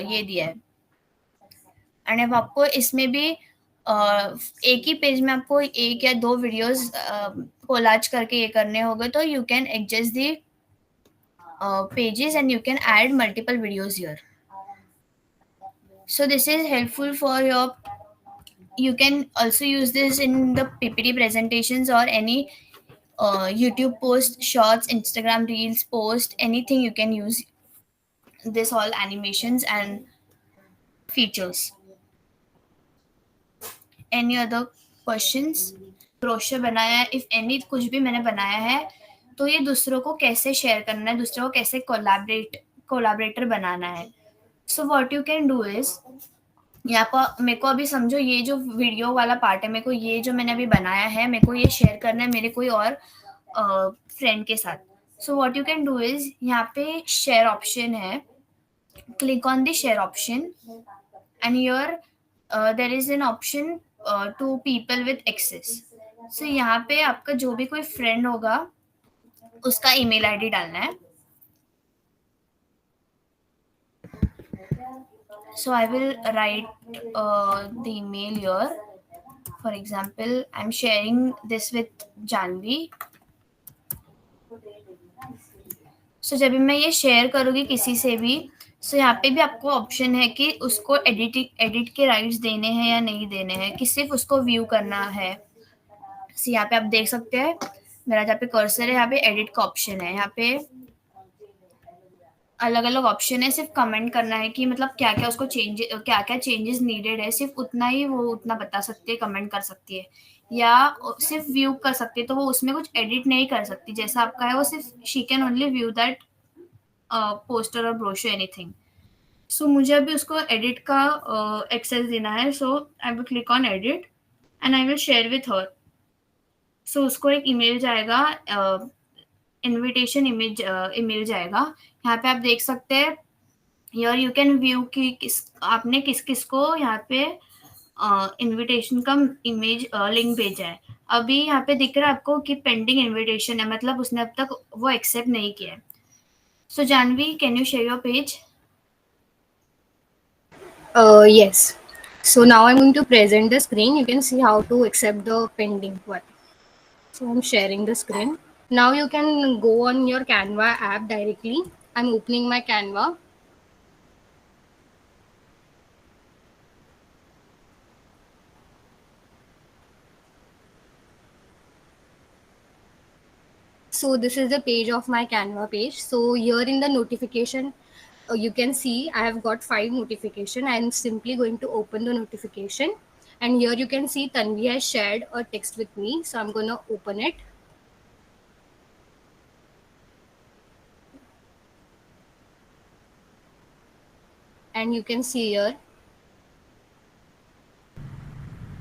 Speaker 2: ये दिया है। एंड अब आपको इसमें भी एक ही पेज में आपको एक या दो वीडियोस कोलाज करके ये करने होंगे, तो you can adjust the pages and you can add multiple videos here. So this is helpful for you can also use this in the PPT presentations or any YouTube post, shorts, Instagram reels post, anything you can use this all animations and features. Any other questions? Brochure बनाया है, if any कुछ भी मैंने बनाया है तो ये दूसरों को कैसे शेयर करना है, दूसरों को कैसे कोलैबोरेटर बनाना है। So what you can do is, यहाँ पर मेरे को अभी समझो ये जो वीडियो वाला पार्ट है, मेरे को ये जो मैंने अभी बनाया है मेरे को ये शेयर करना है मेरे कोई और फ्रेंड के साथ। So what you can do is, यहाँ पे शेयर ऑप्शन है, click on the share option and here there is an option to people with access. So यहाँ पे आपका जो भी कोई फ्रेंड होगा उसका ईमेल आईडी डालना है So I will write the email here. For example, I'm sharing this with Janvi. So जब भी मैं ये शेयर करूँगी किसी से भी, सो यहाँ पे भी आपको ऑप्शन है कि उसको एडिट के राइट्स देने हैं या नहीं देने हैं, कि सिर्फ उसको व्यू करना है. सो यहाँ पे आप देख सकते हैं मेरा जहाँ पे कर्सर है, यहाँ पे एडिट का ऑप्शन है. यहाँ पे अलग अलग ऑप्शन है, सिर्फ कमेंट करना है कि मतलब क्या क्या उसको क्या क्या चेंजेस नीडेड है, सिर्फ उतना ही वो उतना बता सकती है, कमेंट कर सकती है, या सिर्फ व्यू कर सकती है. तो वो उसमें कुछ एडिट नहीं कर सकती. जैसा आपका है वो सिर्फ she can only view that poster और ब्रोशर एनीथिंग. सो मुझे अभी उसको एडिट का एक्सेस देना है. So I will click on edit and I will share with her. So उसको एक ईमेल जाएगा, इनविटेशन ईमेल जाएगा. यहाँ पे आप देख सकते हैं यार यू कैन व्यू कि आपने किस किस को यहाँ पे इनविटेशन का इमेज लिंक भेजा है. अभी यहाँ पे दिख रहा है आपको कि पेंडिंग इनविटेशन है, मतलब उसने अब तक वो एक्सेप्ट नहीं किया है. So Janhvi, can you share your page?
Speaker 5: Yes. So now I'm going to present the screen. You can see how to accept the pending one. So I'm sharing the screen. Now you can go on your Canva app directly. I'm opening my Canva. So this is the page of my Canva page. So here in the notification, you can see I have got 5 notification. I am simply going to open the notification, and here you can see Tanvi has shared a text with me. So I'm going to open it. And you can see here.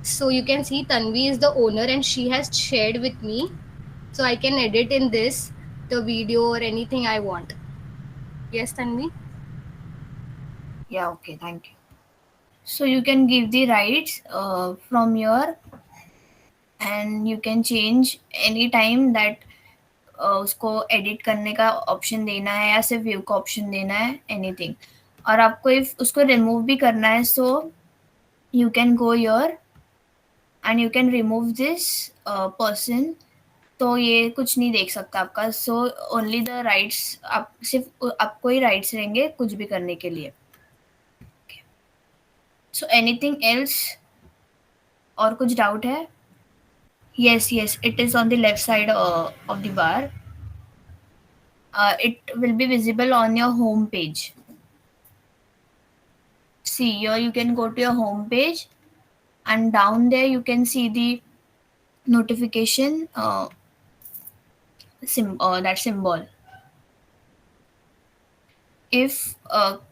Speaker 5: So you can see Tanvi is the owner and she has shared with me. So I can edit in this the video or anything I want. Yes, Tanvi?
Speaker 2: Yeah, okay, thank you. So you can give the rights from here, and you can change any time that उसको edit करने का option देना है या सिर्फ view का option देना है, एनीथिंग. और आपको इफ उसको रिमूव भी करना है, so you can go your and you can remove this person. तो ये कुछ नहीं देख सकता आपका. सो ओनली द राइट्स, आप सिर्फ आपको ही राइट्स रहेंगे कुछ भी करने के लिए. So anything else? और कुछ डाउट है? Yes, it is on the left side of the bar. It will be visible on your home page. See, here you can go to your home page, and down there you can see the notification that symbol. If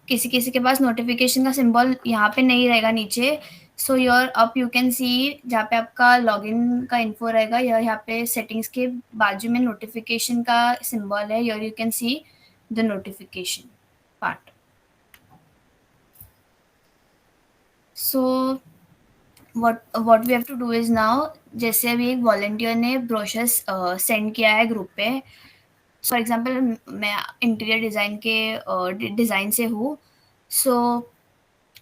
Speaker 2: किसी किसी के पास notification का symbol यहाँ पे नहीं रहेगा नीचे, so your up you can सी जहाँ पे आपका लॉगिन का इन्फो रहेगा, यहाँ पे सेटिंग्स के बाजू में नोटिफिकेशन का सिंबल है. Your you can see the notification part. So what we have to do is now, जैसे अभी एक वॉलंटियर ने ब्रोशर्स सेंड किया है ग्रुप पे. फॉर एग्जाम्पल मैं इंटीरियर डिज़ाइन के डिज़ाइन से हूँ. सो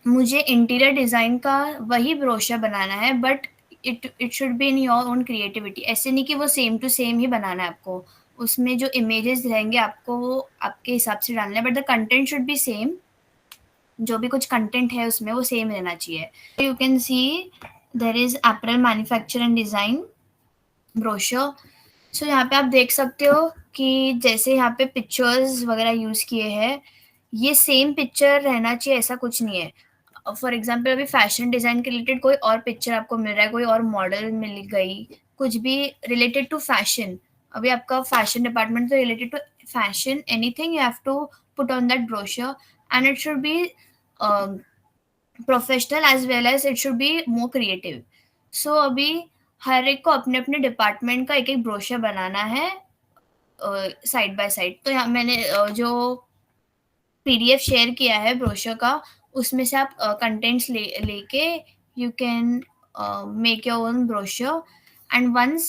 Speaker 2: मुझे इंटीरियर डिज़ाइन का वही ब्रोशर बनाना है, but it should be in your own creativity. ऐसे नहीं कि वो सेम टू सेम ही बनाना है आपको. उसमें जो इमेजेस रहेंगे आपको वो आपके हिसाब से डालना है, but the content should be same. जो भी कुछ कंटेंट है उसमें वो सेम रहना चाहिए. You can see there is apparel manufacture and design brochure. So यहाँ पे आप देख सकते हो कि जैसे यहाँ पे पिक्चर्स वगैरह यूज़ किए हैं, ये सेम पिक्चर रहना चाहिए, ऐसा कुछ नहीं है. फॉर एग्जाम्पल अभी फैशन डिज़ाइन के रिलेटेड कोई और पिक्चर आपको मिल रहा है, कोई और मॉडल मिल गई, कुछ भी रिलेटेड टू फैशन. अभी आपका फैशन डिपार्टमेंट तो related to fashion, anything you have to put on that brochure, and it should be professional as well as it should be more creative. So अभी हर एक को अपने अपने डिपार्टमेंट का एक एक ब्रोशर बनाना है साइड बाय साइड. तो यहाँ मैंने जो PDF शेयर किया है ब्रोशर का, उसमें से आप कंटेंट्स लेके you can make your own brochure. And once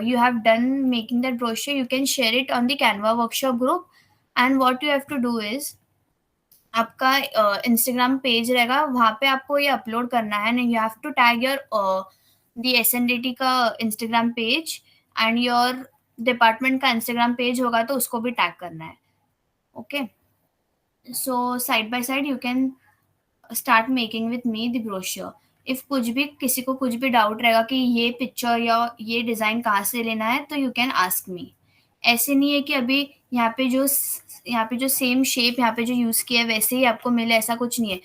Speaker 2: you have done making that brochure, you can share it on the Canva workshop group. And what you have to do is, आपका Instagram page रहेगा, वहाँ पे आपको ये upload करना है. And you have to tag your the SNDT का Instagram page and your department का इंस्टाग्राम पेज होगा तो उसको भी टैग करना है. Okay, so side by side you can start making with me the brochure. If कुछ भी किसी को कुछ भी डाउट रहेगा कि ये पिक्चर या ये डिज़ाइन कहाँ से लेना है, तो यू कैन आस्क मी. ऐसे नहीं है कि अभी यहाँ पे जो सेम शेप यहाँ पे जो यूज़ किया है वैसे ही आपको मिले, ऐसा कुछ नहीं है.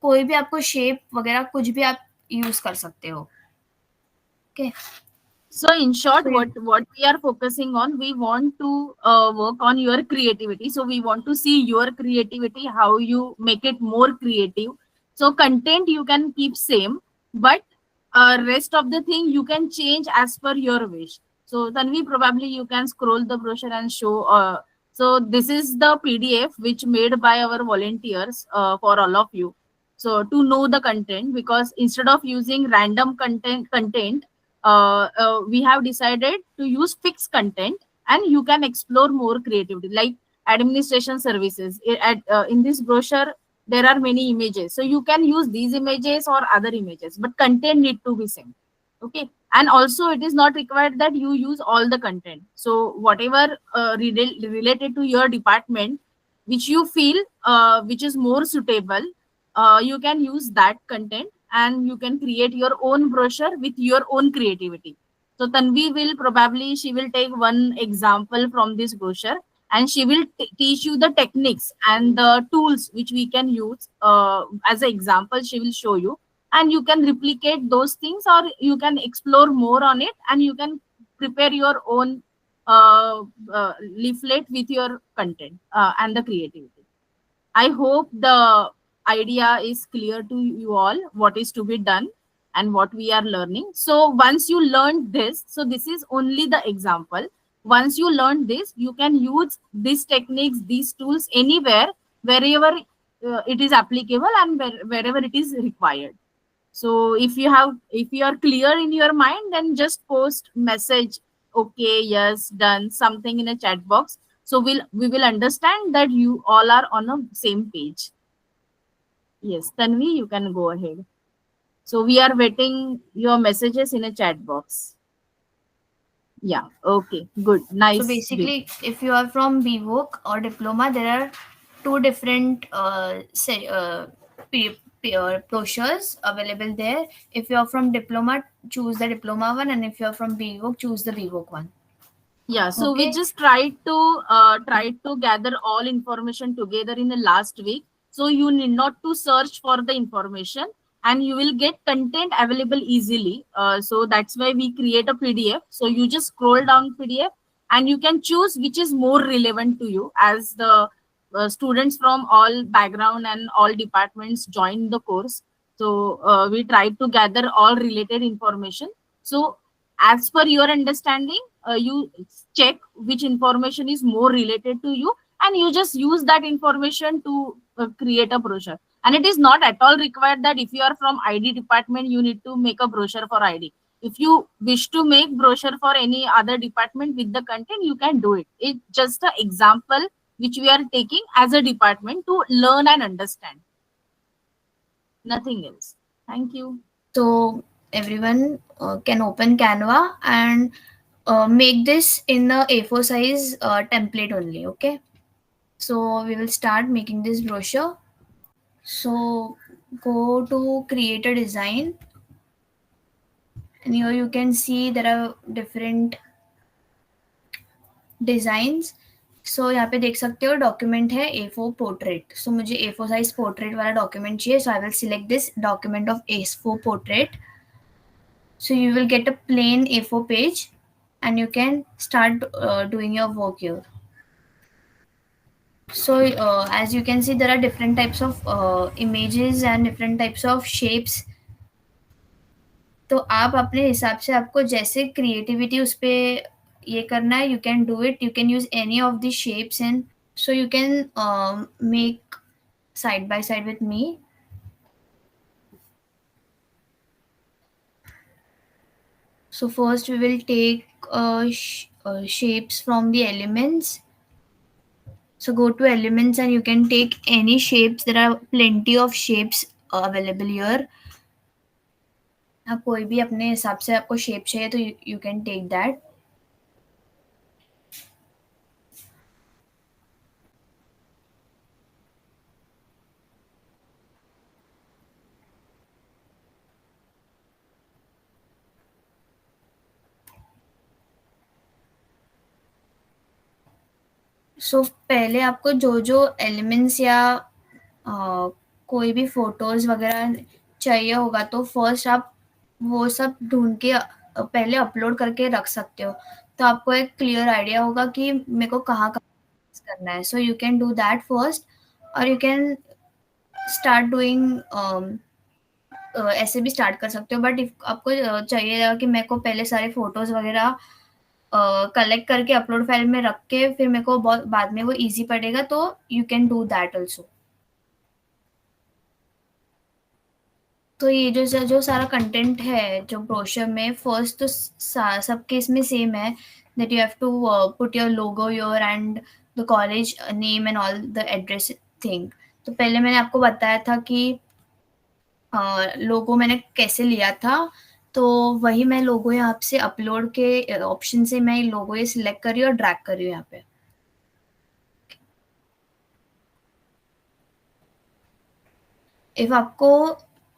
Speaker 2: कोई भी आपको शेप वगैरह कुछ भी आप यूज़ कर सकते हो. Okay.
Speaker 3: So in short,
Speaker 2: So, yeah.
Speaker 3: what we are focusing on, we want to work on your creativity. So we want to see your creativity, how you make it more creative. So content you can keep same, but rest of the thing you can change as per your wish. So Tanvi, probably you can scroll the brochure and show. So this is the PDF which made by our volunteers for all of you. So to know the content, because instead of using random content, we have decided to use fixed content, and you can explore more creativity, like administration services. In this brochure there are many images, so you can use these images or other images, but content need to be same. Okay, and also it is not required that you use all the content. So whatever related to your department, which you feel which is more suitable, you can use that content, and you can create your own brochure with your own creativity. So Tanvi will probably, she will take one example from this brochure, and she will teach you the techniques and the tools which we can use as an example. She will show you, and you can replicate those things, or you can explore more on it, and you can prepare your own leaflet with your content and the creativity. I hope the idea is clear to you all, what is to be done and what we are learning. So once you learn this, so this is only the example. Once you learn this, you can use these techniques, these tools anywhere, wherever it is applicable, and wherever it is required. So if you are clear in your mind, then just post message, okay, yes, done, something in a chat box. So we will understand that you all are on the same page. Yes, Tanvi, you can go ahead. So we are waiting your messages in a chat box. Yeah, okay, good, nice.
Speaker 2: So basically, if you are from BVOC or diploma, there are two different brochures available there. If you are from diploma, choose the diploma one, and if you are from BVOC, choose the BVOC one.
Speaker 3: Yeah, so
Speaker 2: Okay.
Speaker 3: we just tried to gather all information together in the last week. So you need not to search for the information, and you will get content available easily. So that's why we create a PDF. So you just scroll down PDF, and you can choose which is more relevant to you, as the students from all background and all departments join the course. So we tried to gather all related information. So as per your understanding, you check which information is more related to you, and you just use that information to create a brochure. And it is not at all required that if you are from ID department, you need to make a brochure for ID. If you wish to make brochure for any other department with the content, you can do it. It's just an example which we are taking as a department to learn and understand. Nothing else. Thank you.
Speaker 2: So everyone can open Canva and make this in the A4 size template only. Okay. So we will start making this brochure. So go to create a design, and here you can see there are different designs. So यहाँ पे देख सकते हो document है A4 portrait. सो मुझे A4 size portrait वाला document चाहिए. So I will select this document of A4 portrait. So you will get a plain A4 page, and you can start doing your work here. So as you can see, there are different types of images and different types of shapes. तो आप अपने हिसाब से आपको जैसे creativity उस पे ये करना है, you can do it. You can use any of the shapes, and so you can make side by side with me. So first we will take shapes from the elements. So go to elements and you can take any shapes. There are plenty of shapes available here. आप कोई भी अपने हिसाब से आपको shape चाहिए तो you can take that. So पहले आपको जो जो एलिमेंट्स या कोई भी फोटोज वगैरह चाहिए होगा तो फर्स्ट आप वो सब ढूंढ के पहले अपलोड करके रख सकते हो, तो आपको एक क्लियर आइडिया होगा कि मेरे को कहाँ कहाँ करना है. So you can do that first, और यू कैन स्टार्ट डूइंग ऐसे भी स्टार्ट कर सकते हो. बट इफ आपको चाहिए कि मेरे को पहले सारे फोटोज वगैरह कलेक्ट करके अपलोड फाइल में रख के फिर मेरे को बहुत बाद में वो इजी पड़ेगा, तो you can do that also. तो ये जो सारा कंटेंट है जो ब्रोशर में, फर्स्ट तो सबके इसमें सेम है that you have to put your logo your and the college name and all the address thing. तो पहले मैंने आपको बताया था कि लोगो मैंने कैसे लिया था, तो वही मैं लोगो यहाँ से अपलोड के ऑप्शन से मैं लोगो ये सिलेक्ट कर रही हूँ और ड्रैग कर रही हूँ यहाँ पे. इफ आपको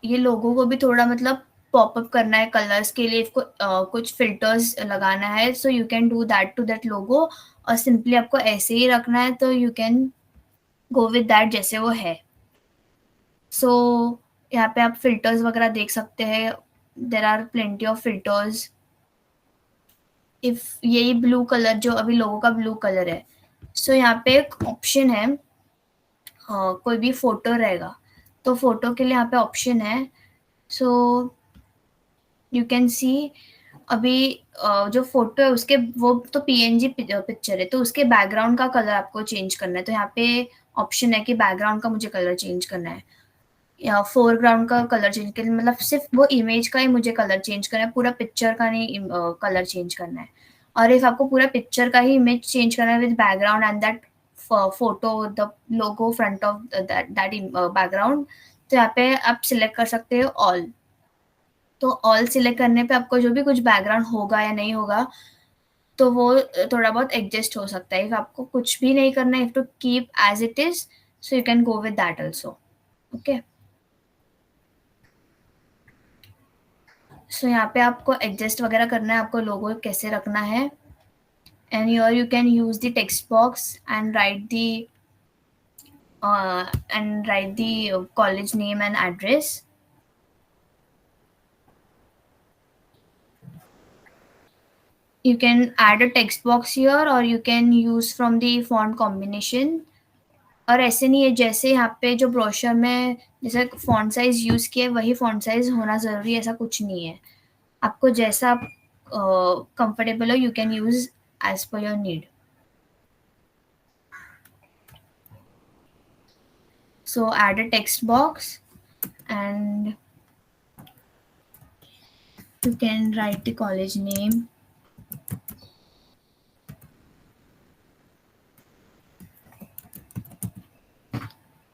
Speaker 2: ये लोगो को भी थोड़ा मतलब पॉपअप करना है कलर्स के लिए, इसको कुछ फिल्टर्स लगाना है, so you can do that to that logo. और सिंपली आपको ऐसे ही रखना है तो you can go with that जैसे वो है. सो यहाँ पे आप फिल्टर्स वगैरह देख सकते हैं. There are plenty of filters. If यही ब्लू कलर जो अभी लोगो का ब्लू कलर है, सो यहाँ पे एक ऑप्शन है, कोई भी फोटो रहेगा तो फोटो के लिए यहाँ पे ऑप्शन है. सो यू कैन सी अभी जो फोटो है उसके वो तो पीएनजी पिक्चर है, तो उसके बैकग्राउंड का कलर आपको चेंज करना है. तो यहाँ पे ऑप्शन है कि बैकग्राउंड का मुझे कलर चेंज करना है या फोरग्राउंड का कलर चेंज करना है. मतलब सिर्फ वो इमेज का ही मुझे कलर चेंज करना है, पूरा पिक्चर का नहीं कलर चेंज करना है. और इफ आपको पूरा पिक्चर का ही इमेज चेंज करना है with background and that photo the logo front of that background, तो यहाँ पे आप सिलेक्ट कर सकते हो ऑल. तो ऑल सिलेक्ट करने पे आपको जो भी कुछ बैकग्राउंड होगा या नहीं होगा तो वो थोड़ा बहुत एडजस्ट हो सकता है. इफ आपको कुछ भी नहीं करना है, if to keep as it is, so you can go with that also. Okay, so यहाँ पे आपको एडजस्ट वगैरह करना है, आपको लोगो कैसे रखना है. And here you can use the text box and write the college name and address. You can add a text box here or you can use from the font combination. और ऐसे नहीं है जैसे यहाँ पे जो ब्रोशर में जैसे फॉन्ट साइज यूज किया है वही फॉन्ट साइज होना जरूरी है, ऐसा कुछ नहीं है. आपको जैसा कंफर्टेबल हो you can use as per your need. So add a text box and you can write the college name.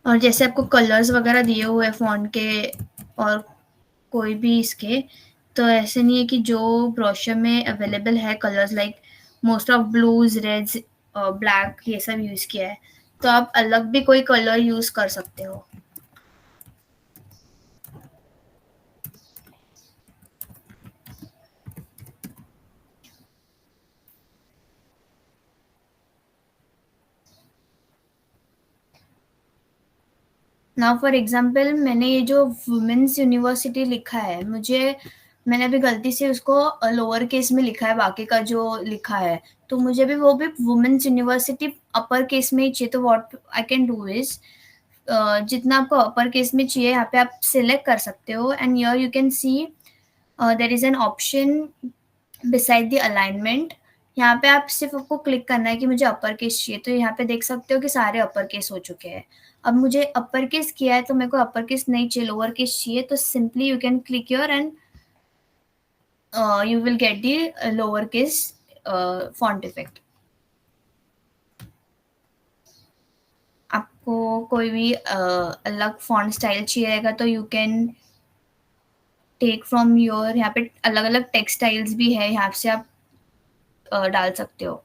Speaker 2: और जैसे आपको कलर्स वगैरह दिए हुए हैं फॉन्ट के और कोई भी इसके, तो ऐसे नहीं है कि जो ब्रोशर में अवेलेबल है colours like most of blues reds black ये सब यूज किया है, तो आप अलग भी कोई कलर यूज कर सकते हो. नाउ फॉर एग्जाम्पल मैंने ये जो वुमेन्स यूनिवर्सिटी लिखा है, मैंने अभी गलती से उसको लोअर केस में लिखा है, बाकी का जो लिखा है, तो मुझे भी वो भी वुमेन्स यूनिवर्सिटी अपर केस में ही चाहिए. तो what I can do is जितना आपको अपर केस में चाहिए यहाँ पे आप सिलेक्ट कर सकते हो. And here you can see there is an option beside the alignment. यहाँ पे आप सिर्फ आपको क्लिक करना है कि मुझे अपर केस चाहिए, तो यहाँ पे देख सकते हो कि सारे अपर केस हो चुके हैं. अब मुझे अपर केस किया है तो मेरे को अपर केस नहीं चाहिए, लोअर केस चाहिए, तो simply you can click here and you will get the lowercase font effect. आपको कोई भी अलग फॉन्ट स्टाइल चाहिएगा तो you can take from your, यहाँ पे अलग अलग टेक्स्ट स्टाइल्स भी है, यहाँ से आप डाल सकते हो.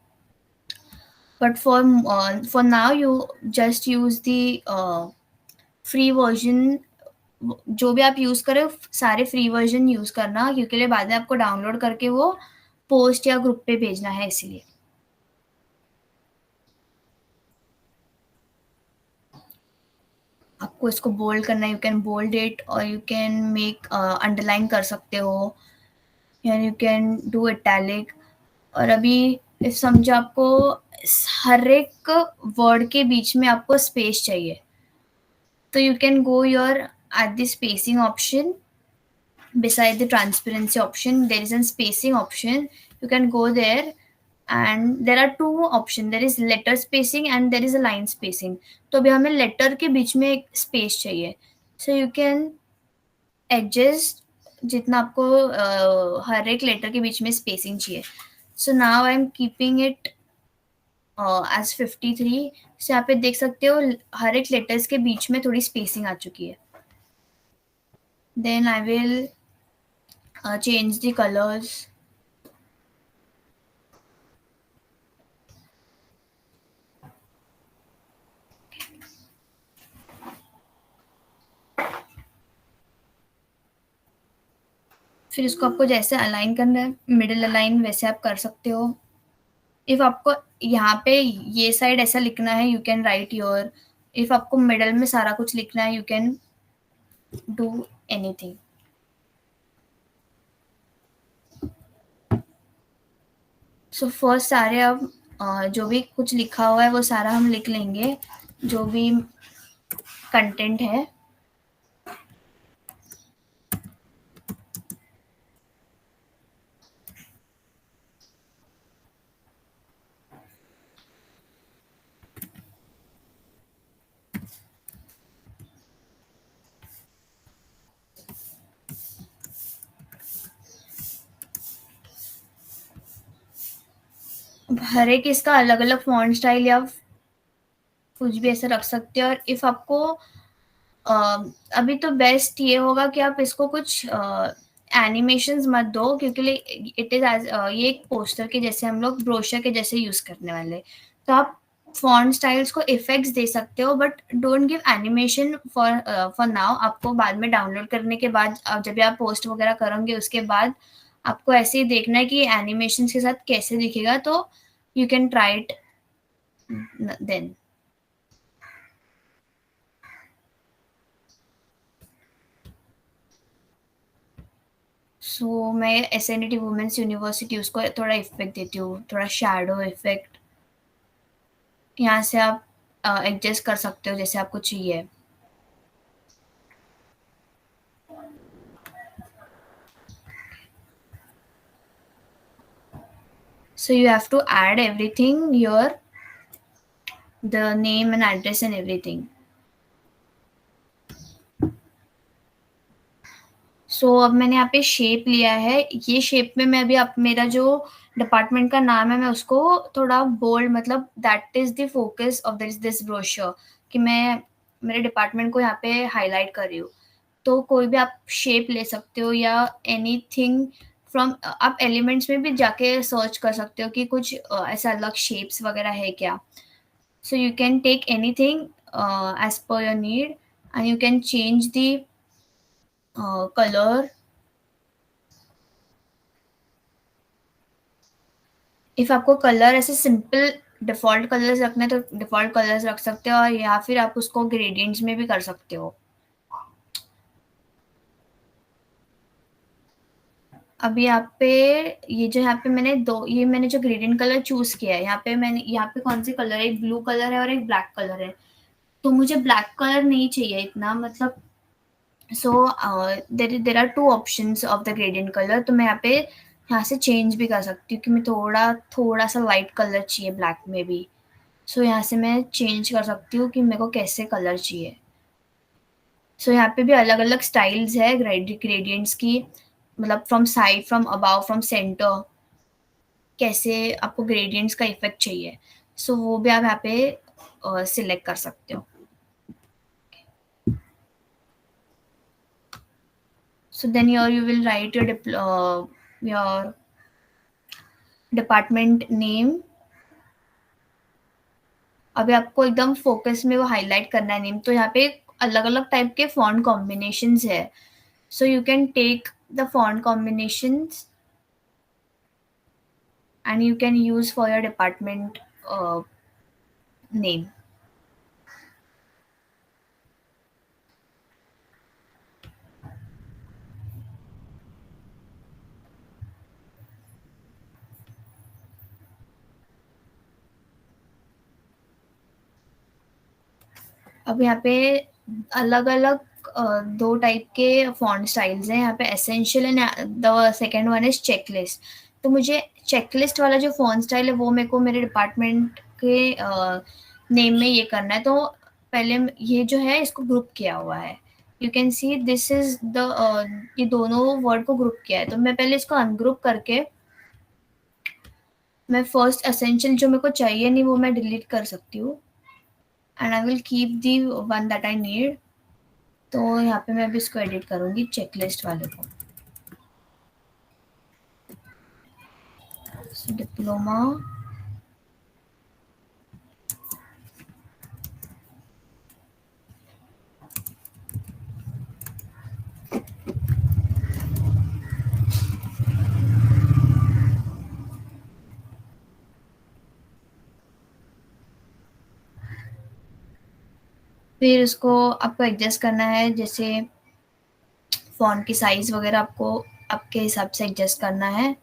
Speaker 2: But for now you just use the free version. जो भी आप यूज करें सारे फ्री वर्जन यूज करना, क्योंकि लिए बाद में आपको डाउनलोड करके वो पोस्ट या ग्रुप पे भेजना है, इसीलिए. आपको इसको बोल्ड करना है, यू कैन बोल्ड इट और यू कैन मेक अंडरलाइन कर सकते हो, या यू कैन डू इटैलिक. और अभी इफ समझो आपको हर एक वर्ड के बीच में आपको स्पेस चाहिए, तो you can go your at the spacing option beside the transparency option. There is a spacing option. You can go there and there are two options. There is letter spacing and there is a line spacing. तो अभी हमें letter के बीच में एक space चाहिए. So you can adjust जितना आपको हर एक letter के बीच में spacing चाहिए. So now I am keeping it as 53. So यहाँ पे देख सकते हो हर एक लेटर्स के बीच में थोड़ी स्पेसिंग आ चुकी है. Then I will change the colors. फिर इसको आपको जैसे अलाइन करना है, मिडिल अलाइन, वैसे आप कर सकते हो. इफ आपको यहाँ पे ये साइड ऐसा लिखना है, you can right your. If आपको मिडल में सारा कुछ लिखना है, you can do anything. So first सारे अब जो भी कुछ लिखा हुआ है वो सारा हम लिख लेंगे, जो भी कंटेंट है. हर एक इसका अलग अलग फॉन्ट स्टाइल या कुछ भी ऐसे रख सकते हो. और इफ आपको अभी तो बेस्ट ये होगा कि आप इसको कुछ एनिमेशंस मत दो, क्योंकि इट इज एज ये एक पोस्टर के जैसे, हम लोग ब्रोशर के जैसे यूज करने वाले. तो आप फॉन्ट स्टाइल्स को इफेक्ट्स दे सकते हो, but don't give animation for now. आपको बाद में डाउनलोड करने के बाद जब भी आप पोस्ट वगैरह करोगे उसके बाद आपको ऐसे ही देखना है कि एनिमेशन के साथ कैसे दिखेगा. तो you can try it then. So मैं एसएनडी वुमेन्स यूनिवर्सिटी उसको थोड़ा इफेक्ट देती हूँ, थोड़ा शैडो इफेक्ट. यहाँ से आप एडजस्ट कर सकते हो जैसे आपको चाहिए. So you have to add everything, the name and address and everything. So अब मैंने यहाँ पे शेप लिया है. ये शेप में मैं अभी मेरा जो डिपार्टमेंट का नाम है मैं उसको थोड़ा बोल्ड, मतलब that is the focus of this brochure, कि मैं मेरे डिपार्टमेंट को यहाँ पे हाईलाइट कर रही हूँ. तो कोई भी आप शेप ले सकते हो या एनीथिंग फ्रॉम, आप एलिमेंट्स में भी जाके सर्च कर सकते हो कि कुछ ऐसा अलग शेप्स वगैरह है क्या. So you can take anything as per your need and you can change the colour. If आपको कलर ऐसे सिंपल डिफॉल्ट कलर्स रखना है तो डिफॉल्ट कलर्स रख सकते हो, और या फिर आप उसको ग्रेडियंट्स में भी कर सकते हो. अभी यहाँ पे ये जो यहाँ पे मैंने जो ग्रेडियंट कलर चूज किया है, यहाँ पे कौन से कलर है, एक ब्लू कलर है और एक ब्लैक कलर है. तो मुझे ब्लैक कलर नहीं चाहिए इतना, मतलब so there are two options of the gradient colour. तो मैं यहाँ से चेंज भी कर सकती हूँ कि मैं थोड़ा सा लाइट कलर चाहिए ब्लैक में भी. सो यहाँ से मैं चेंज कर सकती हूँ कि मेरे को कैसे कलर चाहिए. सो यहाँ पे भी अलग अलग स्टाइल्स है ग्रेडियंट्स की, मतलब from side, from above, from centre, कैसे आपको ग्रेडियंट्स का इफेक्ट चाहिए. सो वो भी आप यहाँ पे सिलेक्ट कर सकते हो. So then here you will write your department name. अभी आपको एकदम फोकस में वो हाईलाइट करना है नेम, तो यहाँ पे अलग अलग टाइप के फॉन्ट कॉम्बिनेशंस है. So you can take the font combinations and you can use for your department name. अब यहाँ पे अलग अलग दो टाइप के फॉन्ट स्टाइल्स हैं. यहाँ पे essential and the second one is checklist. तो मुझे चेकलिस्ट वाला जो फॉन्ट स्टाइल है वो मेरे को मेरे डिपार्टमेंट के नेम में ये करना है. तो पहले ये जो है इसको ग्रुप किया हुआ है. You can see this is the ये दोनों वर्ड को ग्रुप किया है. तो मैं पहले इसको अनग्रुप करके मैं फर्स्ट एसेंशियल जो मेरे को चाहिए नहीं वो मैं डिलीट कर सकती हूँ. And I will keep the one that I need. तो यहाँ पे मैं अभी इसको एडिट करूँगी चेकलिस्ट वाले को. डिप्लोमा फिर उसको आपको एडजस्ट करना है. जैसे फॉन्ट की साइज वगैरह आपको आपके हिसाब से एडजस्ट करना है.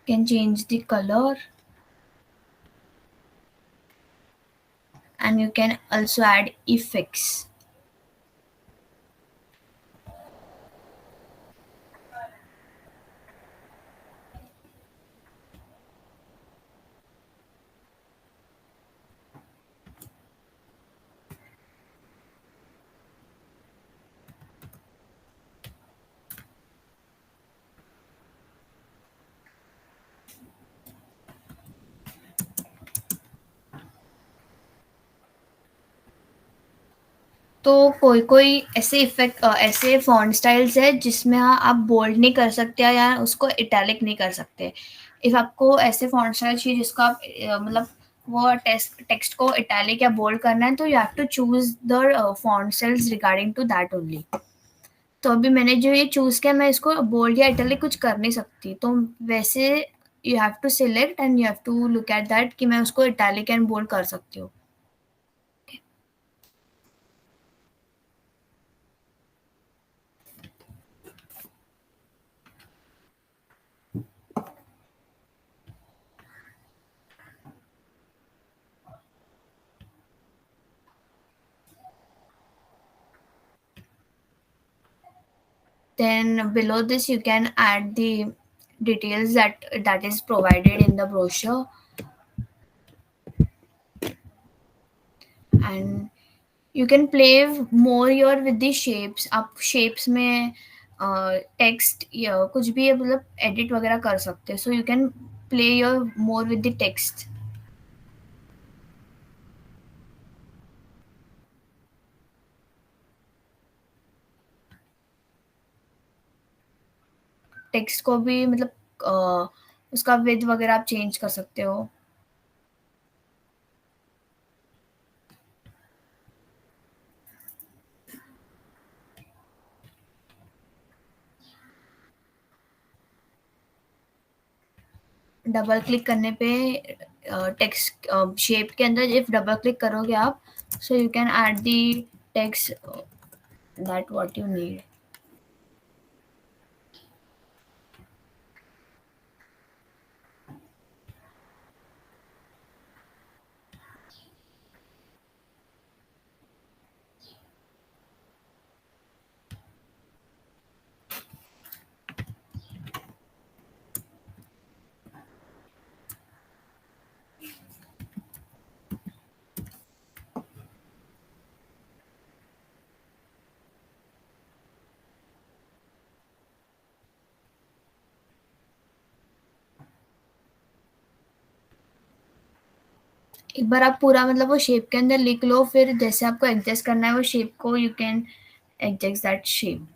Speaker 2: Can change the color and you can also add effects. तो कोई कोई ऐसे इफेक्ट ऐसे फॉन्ट स्टाइल्स है जिसमें आप बोल्ड नहीं कर सकते या उसको इटैलिक नहीं कर सकते. इफ आपको ऐसे फॉन्ट स्टाइल चाहिए जिसको आप मतलब वो टेक्स्ट को इटैलिक या बोल्ड करना है तो you have to choose the font styles regarding to that only. तो अभी मैंने जो ये चूज किया मैं इसको बोल्ड या इटैलिक कुछ कर नहीं सकती. तो वैसे you have to select and you have to look at that कि मैं उसको इटैलिक एंड बोल्ड कर सकती हूँ. Then below this you can add the details that is provided in the brochure. And you can play more your with the shapes. आप shapes में text या कुछ भी मतलब edit वगैरह कर सकते हैं. So you can play your more with the text. Text को भी मतलब उसका विड्थ वगैरह आप चेंज कर सकते हो. डबल क्लिक करने पे टेक्स्ट शेप के अंदर इफ डबल क्लिक करोगे आप सो you can add the text that what you need. एक बार आप पूरा मतलब वो शेप के अंदर लिख लो, फिर जैसे आपको एडजस्ट करना है वो शेप को, you can adjust that shape.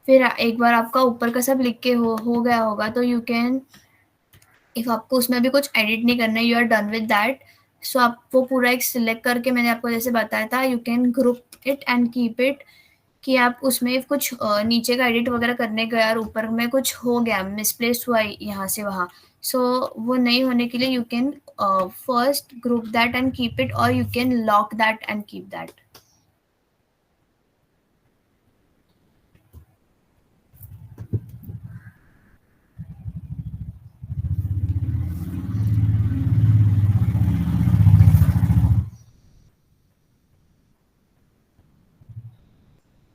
Speaker 2: फिर एक बार आपका ऊपर का सब लिख के हो गया होगा तो यू कैन, इफ आपको उसमें भी कुछ एडिट नहीं करना है, you are done with that. So आप वो पूरा एक सिलेक्ट करके, मैंने आपको जैसे बताया था, you can group it and keep it. कि आप उसमें कुछ नीचे का एडिट वगैरह करने गए और ऊपर में कुछ हो गया, मिसप्लेस हुआ यहाँ से वहाँ, सो वो नहीं होने के लिए you can first group that and keep it, और you can lock that and keep that.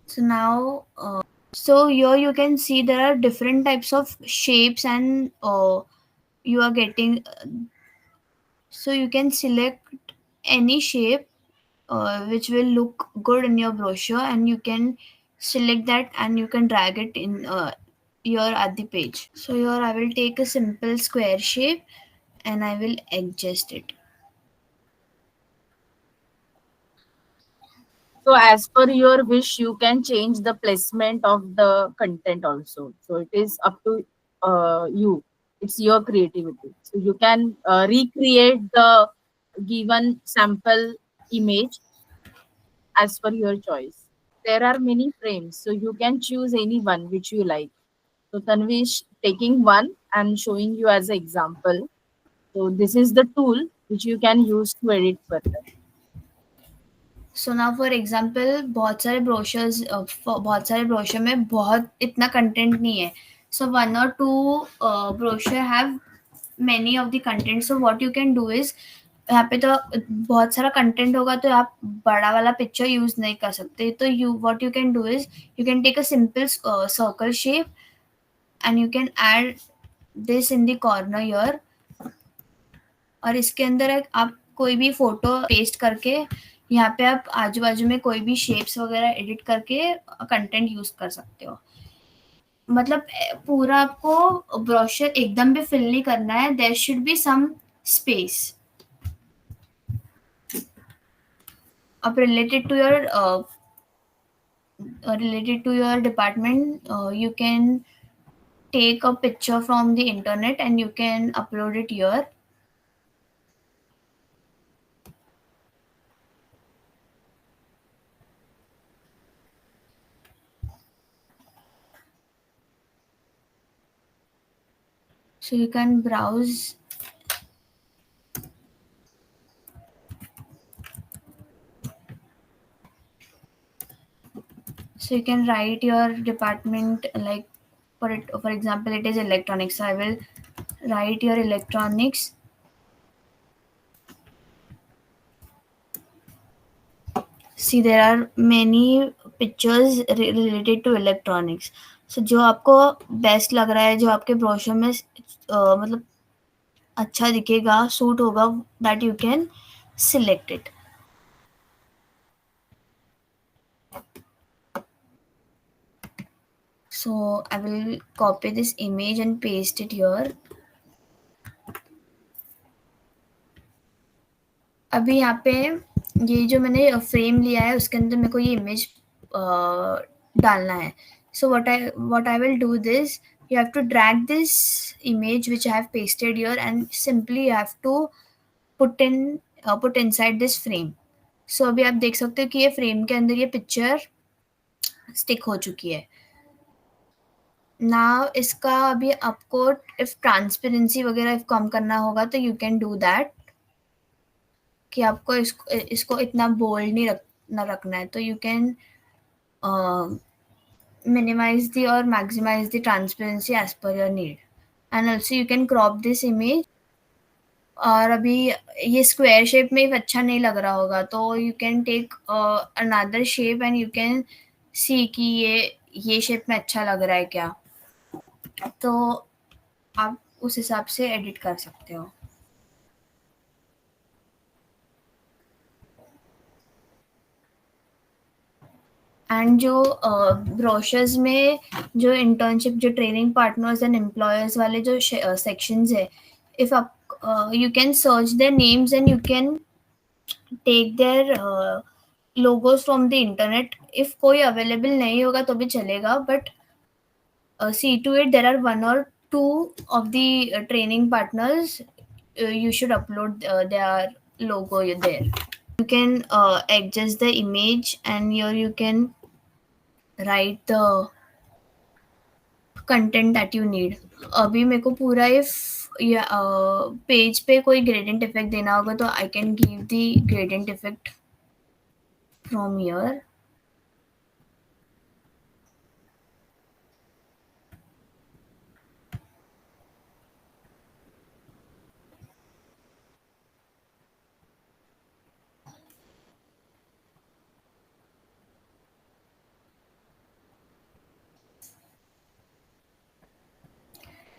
Speaker 2: So now, so here you can see there are different types of shapes, and you are getting. So you can select any shape which will look good in your brochure, and you can select that and you can drag it in here at the page. So here I will take a simple square shape and I will adjust it.
Speaker 3: So as per your wish, you can change the placement of the content also. So it is up to you. It's your creativity. So you can recreate the given sample image as per your choice. There are many frames, so you can choose any one which you like. So Tanvish taking one and showing you as an example. So this is the tool which you can use to edit further.
Speaker 2: So now for example बहुत सारे brochure में बहुत इतना content नहीं है. सो 1 or 2 brochure have many of the content. So what you can do is, यहाँ पे तो बहुत सारा कंटेंट होगा तो आप बड़ा वाला पिक्चर यूज नहीं कर सकते. तो what you can do is, you can take a simple circle shape and you can add this in the corner here. और इसके अंदर आप कोई भी फोटो पेस्ट करके यहाँ पे आप आजू बाजू में कोई भी शेप्स वगैरह एडिट करके कंटेंट यूज कर सकते हो. मतलब पूरा आपको ब्रोशर एकदम भी फिल नहीं करना है. There should be some space. अब related to your department, you can take a picture from the internet and you can upload it here. So you can browse. So you can write your department, like for example, it is electronics. So I will write your electronics. See, there are many pictures related to electronics. So जो आपको best लग रहा है, जो आपके brochure में मतलब अच्छा दिखेगा, सूट होगा, that you can select it. So I will copy this image and paste it here. अभी यहाँ पे ये जो मैंने फ्रेम लिया है उसके अंदर मेरे को ये इमेज डालना है. So what I will do this, you have to drag this image which I have pasted here and simply you have to put inside this frame. So अभी आप देख सकते हो कि ये फ्रेम के अंदर ये पिक्चर स्टिक हो चुकी है. नाउ इसका अभी आपको इफ ट्रांसपेरेंसी वगैरह इफ कम करना होगा तो यू कैन डू दैट. कि आपको इसको इतना बोल्ड नहीं रखना है तो you can minimize the or maximize the transparency as per your need. And also you can crop this image. और अभी ये स्क्वायर शेप में अच्छा नहीं लग रहा होगा तो you can take another shape and you can see कि ये शेप में अच्छा लग रहा है क्या. तो आप उस हिसाब से एडिट कर सकते हो. एंड जो ब्रोशर्स में जो इंटर्नशिप जो ट्रेनिंग पार्टनर्स एंड एम्प्लॉयर्स वाले जो सेक्शंस है, इफ आप you can search their names and you can take their logos from the internet. If कोई अवेलेबल नहीं होगा तो भी चलेगा, but see to it there are one or two of the training partners. You should upload their logo there. You can adjust the image and here you can write the content that you need. अभी मेरे को पूरा if page पे कोई gradient effect देना होगा तो I can give the gradient effect from here.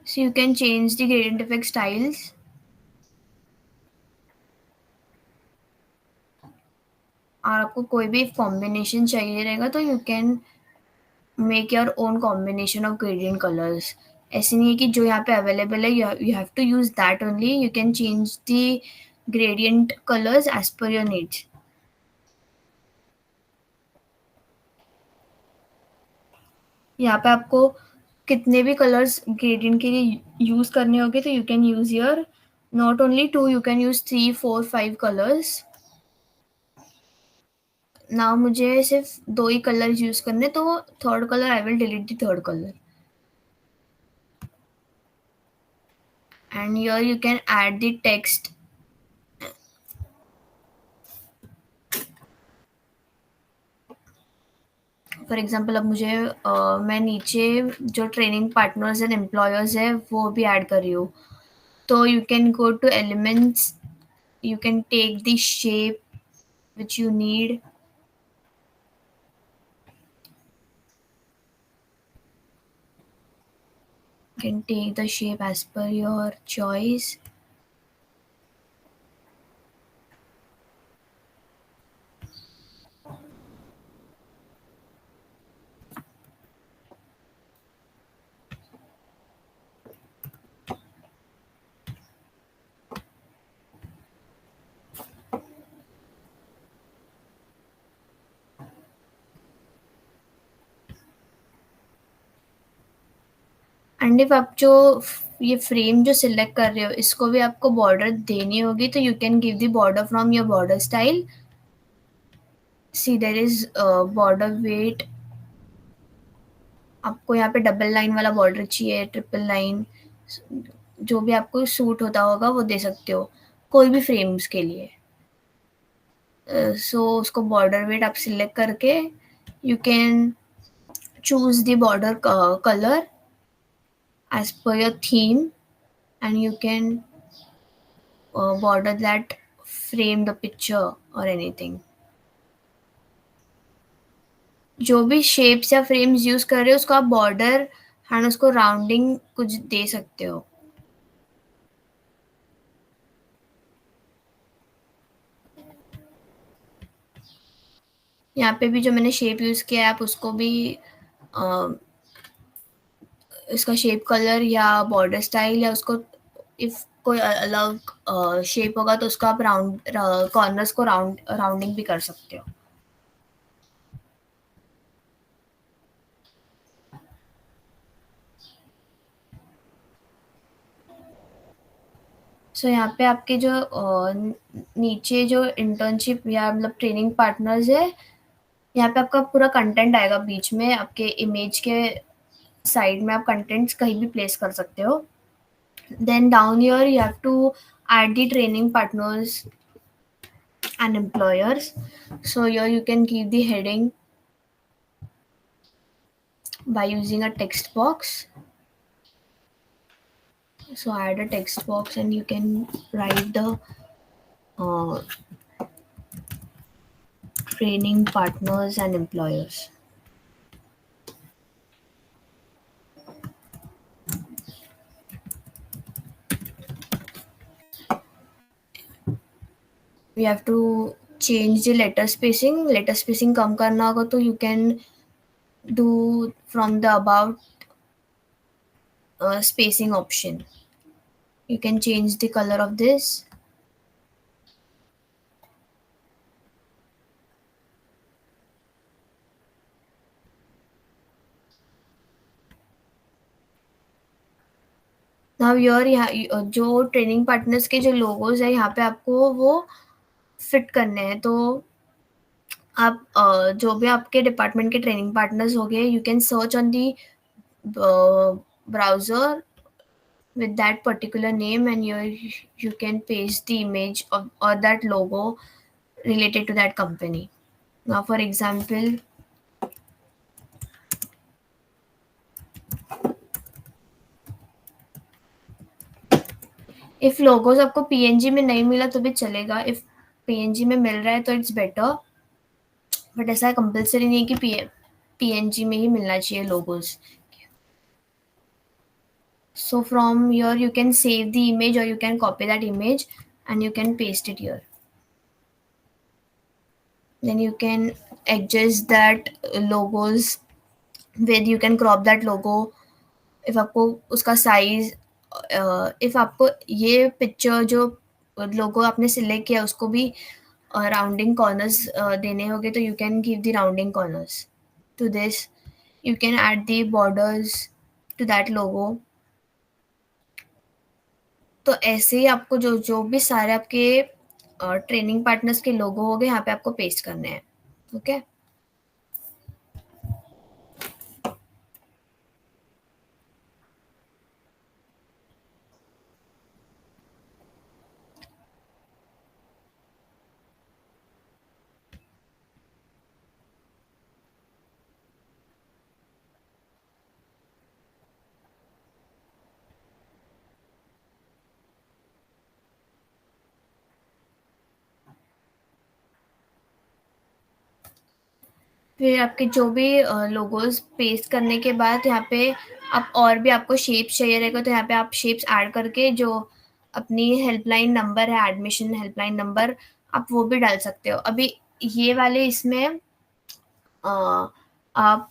Speaker 2: So you can change the gradient effect styles. और आपको कोई भी कॉम्बिनेशन चाहिए रहेगा तो you can make your own combination of gradient colours. ऐसे नहीं है कि जो यहाँ पे अवेलेबल है you have to use that only. You can change the gradient colours as per your needs. यहाँ पे आपको कितने भी कलर्स ग्रेडियंट के लिए यूज करने होंगे तो you can use your not only 2, you can use 3, 4, 5 colours. ना मुझे सिर्फ 2 ही कलर यूज करने तो third colour I will delete the third colour. And here you can add the text. For example अब मुझे मैं नीचे जो ट्रेनिंग पार्टनर्स एंड एम्प्लॉयर्स है वो भी ऐड कर रही हूँ. तो you can go to elements, you can take the shape which you need. You can take the shape as per your choice. And if आप जो ये फ्रेम जो सिलेक्ट कर रहे हो इसको भी आपको बॉर्डर देनी होगी तो you can give the border from your border style. See there is border weight. आपको यहाँ पे डबल लाइन वाला बॉर्डर चाहिए, ट्रिपल लाइन, जो भी आपको सूट होता होगा वो दे सकते हो कोई भी फ्रेम्स के लिए. सो उसको बॉर्डर वेट आप सिलेक्ट करके you can choose the border colour as per your theme and you can border that frame the picture or anything. जो भी शेप्स या फ्रेम्स यूज कर रहे हो उसको आप बॉर्डर एंड उसको राउंडिंग कुछ दे सकते हो. यहाँ पे भी जो मैंने शेप यूज किया है आप उसको भी इसका शेप कलर या बॉर्डर स्टाइल या उसको इफ कोई अलग शेप होगा तो उसको आप राउंड कॉर्नर्स को राउंडिंग भी कर सकते हो. सो यहाँ पे आपके जो नीचे जो इंटर्नशिप या मतलब ट्रेनिंग पार्टनर्स है यहाँ पे आपका पूरा कंटेंट आएगा. बीच में आपके इमेज के साइड में आप कंटेंट्स कहीं भी प्लेस कर सकते हो. Then down here you have to add the training partners and employers. So here you can give the heading by using a text box. So add a text box and you can write the training partners and employers. We have to change the letter spacing कम करना होगा तो you can do from the about spacing option. You can change the color of this. Now यहाँ जो training partners के जो logos है यहाँ पे आपको वो फिट करने हैं तो आप जो भी आपके डिपार्टमेंट के ट्रेनिंग पार्टनर्स हो गए you can search on the browser with that particular name and you can paste the image of or that logo related to that company. Now for example, if logos आपको png में नहीं मिला तो भी चलेगा, if png में मिल रहा है तो it's better, but ऐसा compulsory नहीं है कि png में ही मिलना चाहिए logos. So from here you can save the image or you can copy that image and you can paste it here. Then you can adjust that logos where you can crop that logo if आपको उसका size if आपको ये picture जो logo आपने select किया उसको भी rounding corners देने होंगे तो you can give the rounding corners to this. You can add the borders to that logo. तो ऐसे ही आपको जो भी सारे आपके ट्रेनिंग पार्टनर्स के लोगो हो गए यहाँ पे आपको पेस्ट करने हैं. ओके फिर आपके जो भी लोगोस पेस्ट करने के बाद यहाँ पे आप और भी आपको शेप्स चाहिए रहेगा तो यहाँ पे आप शेप्स ऐड करके जो अपनी हेल्पलाइन नंबर है एडमिशन हेल्पलाइन नंबर आप वो भी डाल सकते हो. अभी ये वाले इसमें आप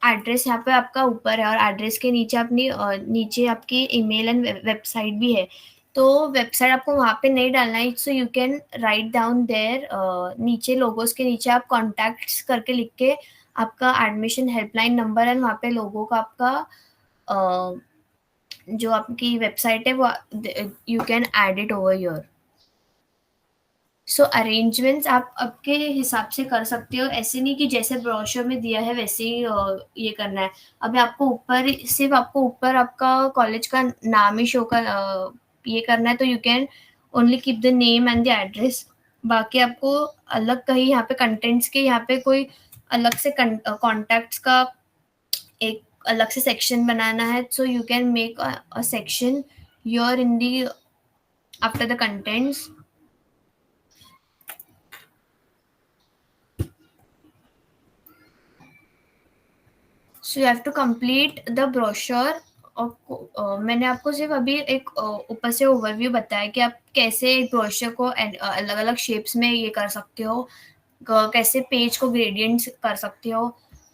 Speaker 2: एड्रेस यहाँ पे आपका ऊपर है और एड्रेस के नीचे अपनी नीचे आपकी ईमेल एंड वेबसाइट भी है तो वेबसाइट आपको वहाँ पे नहीं डालना है. So you can write down there नीचे लोगोस के नीचे आप कॉन्टैक्ट्स करके लिख के आपका एडमिशन हेल्पलाइन नंबर एंड वहाँ पे लोगों का आपका जो आपकी वेबसाइट है वो you can add it over your. So arrangements आप आपके हिसाब से कर सकते हो. ऐसे नहीं कि जैसे ब्रोशर में दिया है वैसे ही ये करना है. अभी आपको ऊपर सिर्फ आपको ऊपर आपका कॉलेज का नाम ही शो कर ये करना है तो you can only keep the name and the address. बाकी आपको अलग कहीं यहाँ पे कंटेंट्स के यहाँ पे कोई अलग से कॉन्टैक्ट्स का एक अलग से सेक्शन बनाना है. So you can make a section your in the after the contents. So you have to complete the brochure. और मैंने आपको सिर्फ अभी एक ऊपर से ओवरव्यू बताया कि आप कैसे एक ब्रोशर को अलग अलग शेप्स में ये कर सकते हो, कैसे पेज को ग्रेडियंट्स कर सकते हो.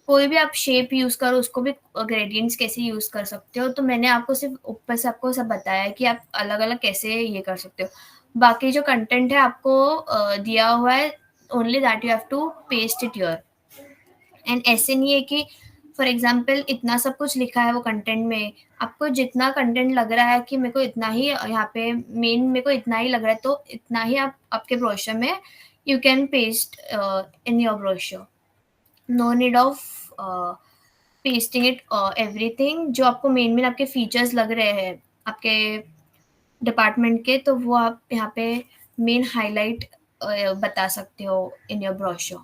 Speaker 2: कोई भी आप शेप यूज करो उसको भी ग्रेडियंट्स कैसे यूज कर सकते हो. तो मैंने आपको सिर्फ ऊपर से आपको सब बताया कि आप अलग अलग कैसे ये कर सकते हो. बाकी जो कंटेंट है आपको दिया हुआ है only that you have to paste it your. And ऐसे नहीं है कि फॉर एग्जाम्पल इतना सब कुछ लिखा है वो कंटेंट में, आपको जितना कंटेंट लग रहा है कि मेरे को इतना ही यहाँ पे मेन मेरे को इतना ही लग रहा है तो इतना ही आप आपके ब्रोशर में you can paste in your brochure. No need of pasting it everything. जो आपको मेन आपके फीचर्स लग रहे हैं आपके डिपार्टमेंट के तो वो आप यहाँ पे मेन हाईलाइट बता सकते हो इन योर ब्रोशर.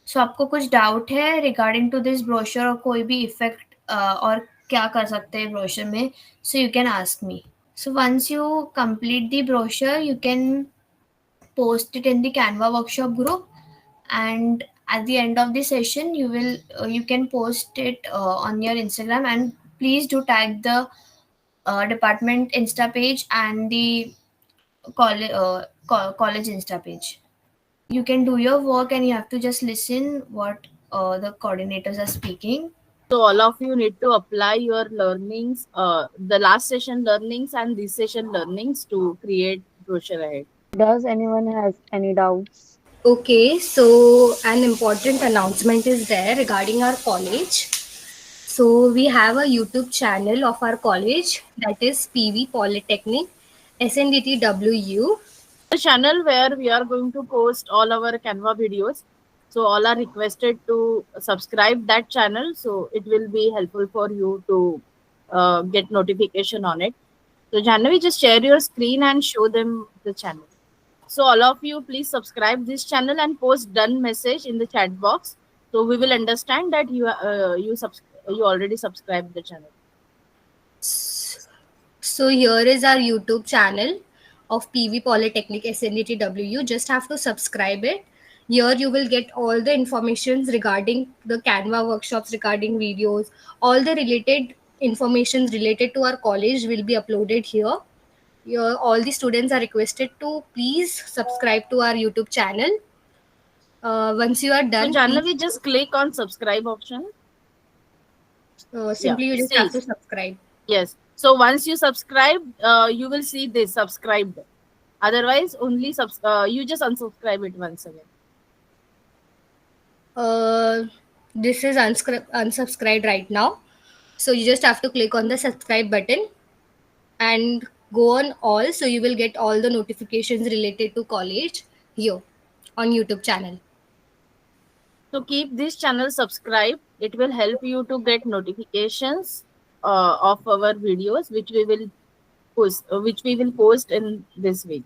Speaker 2: सो आपको कुछ डाउट है रिगार्डिंग टू दिस ब्रोशर और कोई भी इफेक्ट और क्या कर सकते हैं ब्रोशर में, so you can ask me. So once you complete the brochure you can post it in the Canva workshop group and at the end of the session you can post it on your Instagram and please do tag the department Insta page and the college Insta page. you can do your work and you have to just listen what the coordinators are speaking.
Speaker 3: So all of you need to apply your learnings, the last session learnings and this session learnings to create brochure ahead.
Speaker 1: Does anyone has any doubts?
Speaker 5: Okay, so an important announcement is there regarding our college. So we have a YouTube channel of our college, that is PV Polytechnic SNDTWU.
Speaker 3: The channel where we are going to post all our Canva videos. So all are requested to subscribe that channel. So it will be helpful for you to get notification on it. So Janvi, just share your screen and show them the channel. So all of you, please subscribe this channel and post done message in the chat box. So we will understand that you already subscribed the channel.
Speaker 5: So here is our YouTube channel of PV Polytechnic SNDTW. Just have to subscribe it. Here you will get all the informations regarding the Canva workshops, regarding videos, all the related informations related to our college will be uploaded here. Here, all the students are requested to please subscribe to our YouTube channel. Once you are
Speaker 3: So
Speaker 5: done,
Speaker 3: Janvi, just click on subscribe option.
Speaker 5: simply you just have to subscribe.
Speaker 3: Yes. So once you subscribe, you will see this subscribed. Otherwise, only you just unsubscribe it once again.
Speaker 5: This is unsubscribed right now. So you just have to click on the subscribe button and go on all. So you will get all the notifications related to college here on YouTube channel.
Speaker 3: So keep this channel subscribed. It will help you to get notifications of our videos, which we will post in this week.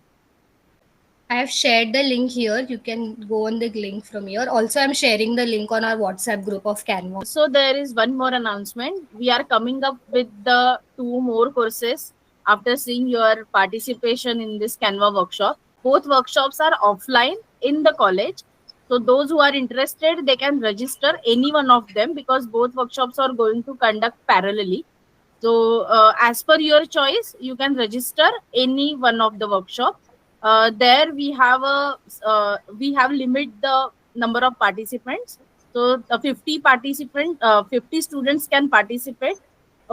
Speaker 5: I have shared the link here. You can go on the link from here. Also, I'm sharing the link on our WhatsApp group of Canva.
Speaker 3: So there is one more announcement. We are coming up with the 2 more courses after seeing your participation in this Canva workshop. Both workshops are offline in the college. So those who are interested, they can register any one of them because both workshops are going to conduct parallelly. So as per your choice, you can register any one of the workshop. There we have limit the number of participants. So 50 students can participate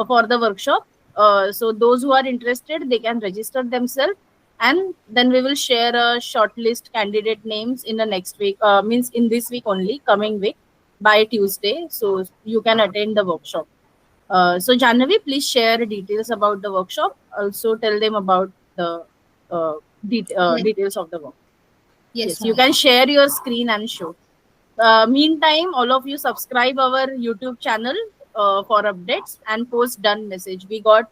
Speaker 3: for the workshop. So those who are interested, they can register themselves, and then we will share a short list candidate names in the next week. Means in this week only, coming week by Tuesday. So you can attend the workshop. So Janvi, please share details about the workshop. Also tell them about the details of the work.
Speaker 5: Yes,
Speaker 3: You can share your screen and show. Meantime, all of you subscribe our YouTube channel for updates and post done message. We got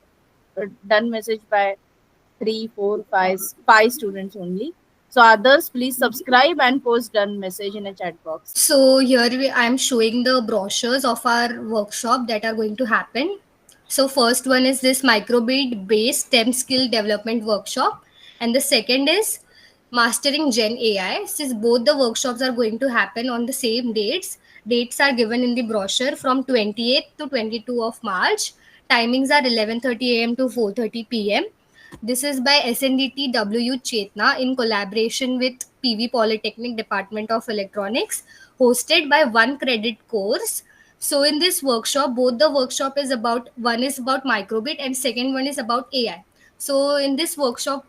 Speaker 3: done message by 5 students only. So others, please subscribe and post done message in a chat box.
Speaker 5: So here I'm showing the brochures of our workshop that are going to happen. So first one is this microbit based STEM skill development workshop, and the second is mastering Gen AI. Since both the workshops are going to happen on the same dates are given in the brochure from 28th to 22 of March. Timings are 11:30 a.m. to 4:30 p.m. This is by SNDTW Chetna in collaboration with PV Polytechnic Department of Electronics, hosted by One Credit Course. So in this workshop, both the workshop is about, one is about microbit and second one is about AI. So in this workshop,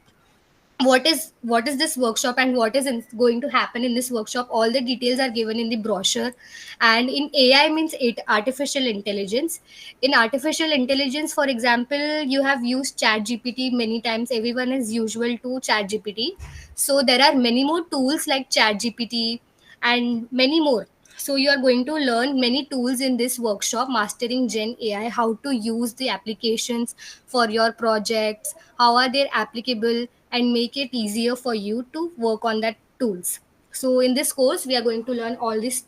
Speaker 5: what is this workshop and what is going to happen in this workshop, all the details are given in the brochure. And in AI means it artificial intelligence. In artificial intelligence, for example, you have used chat gpt many times. Everyone is usual to chat gpt. So there are many more tools like chat gpt and many more. So you are going to learn many tools in this workshop, mastering Gen AI, how to use the applications for your projects, how are they applicable, and make it easier for you to work on that tools. So in this course, we are going to learn all these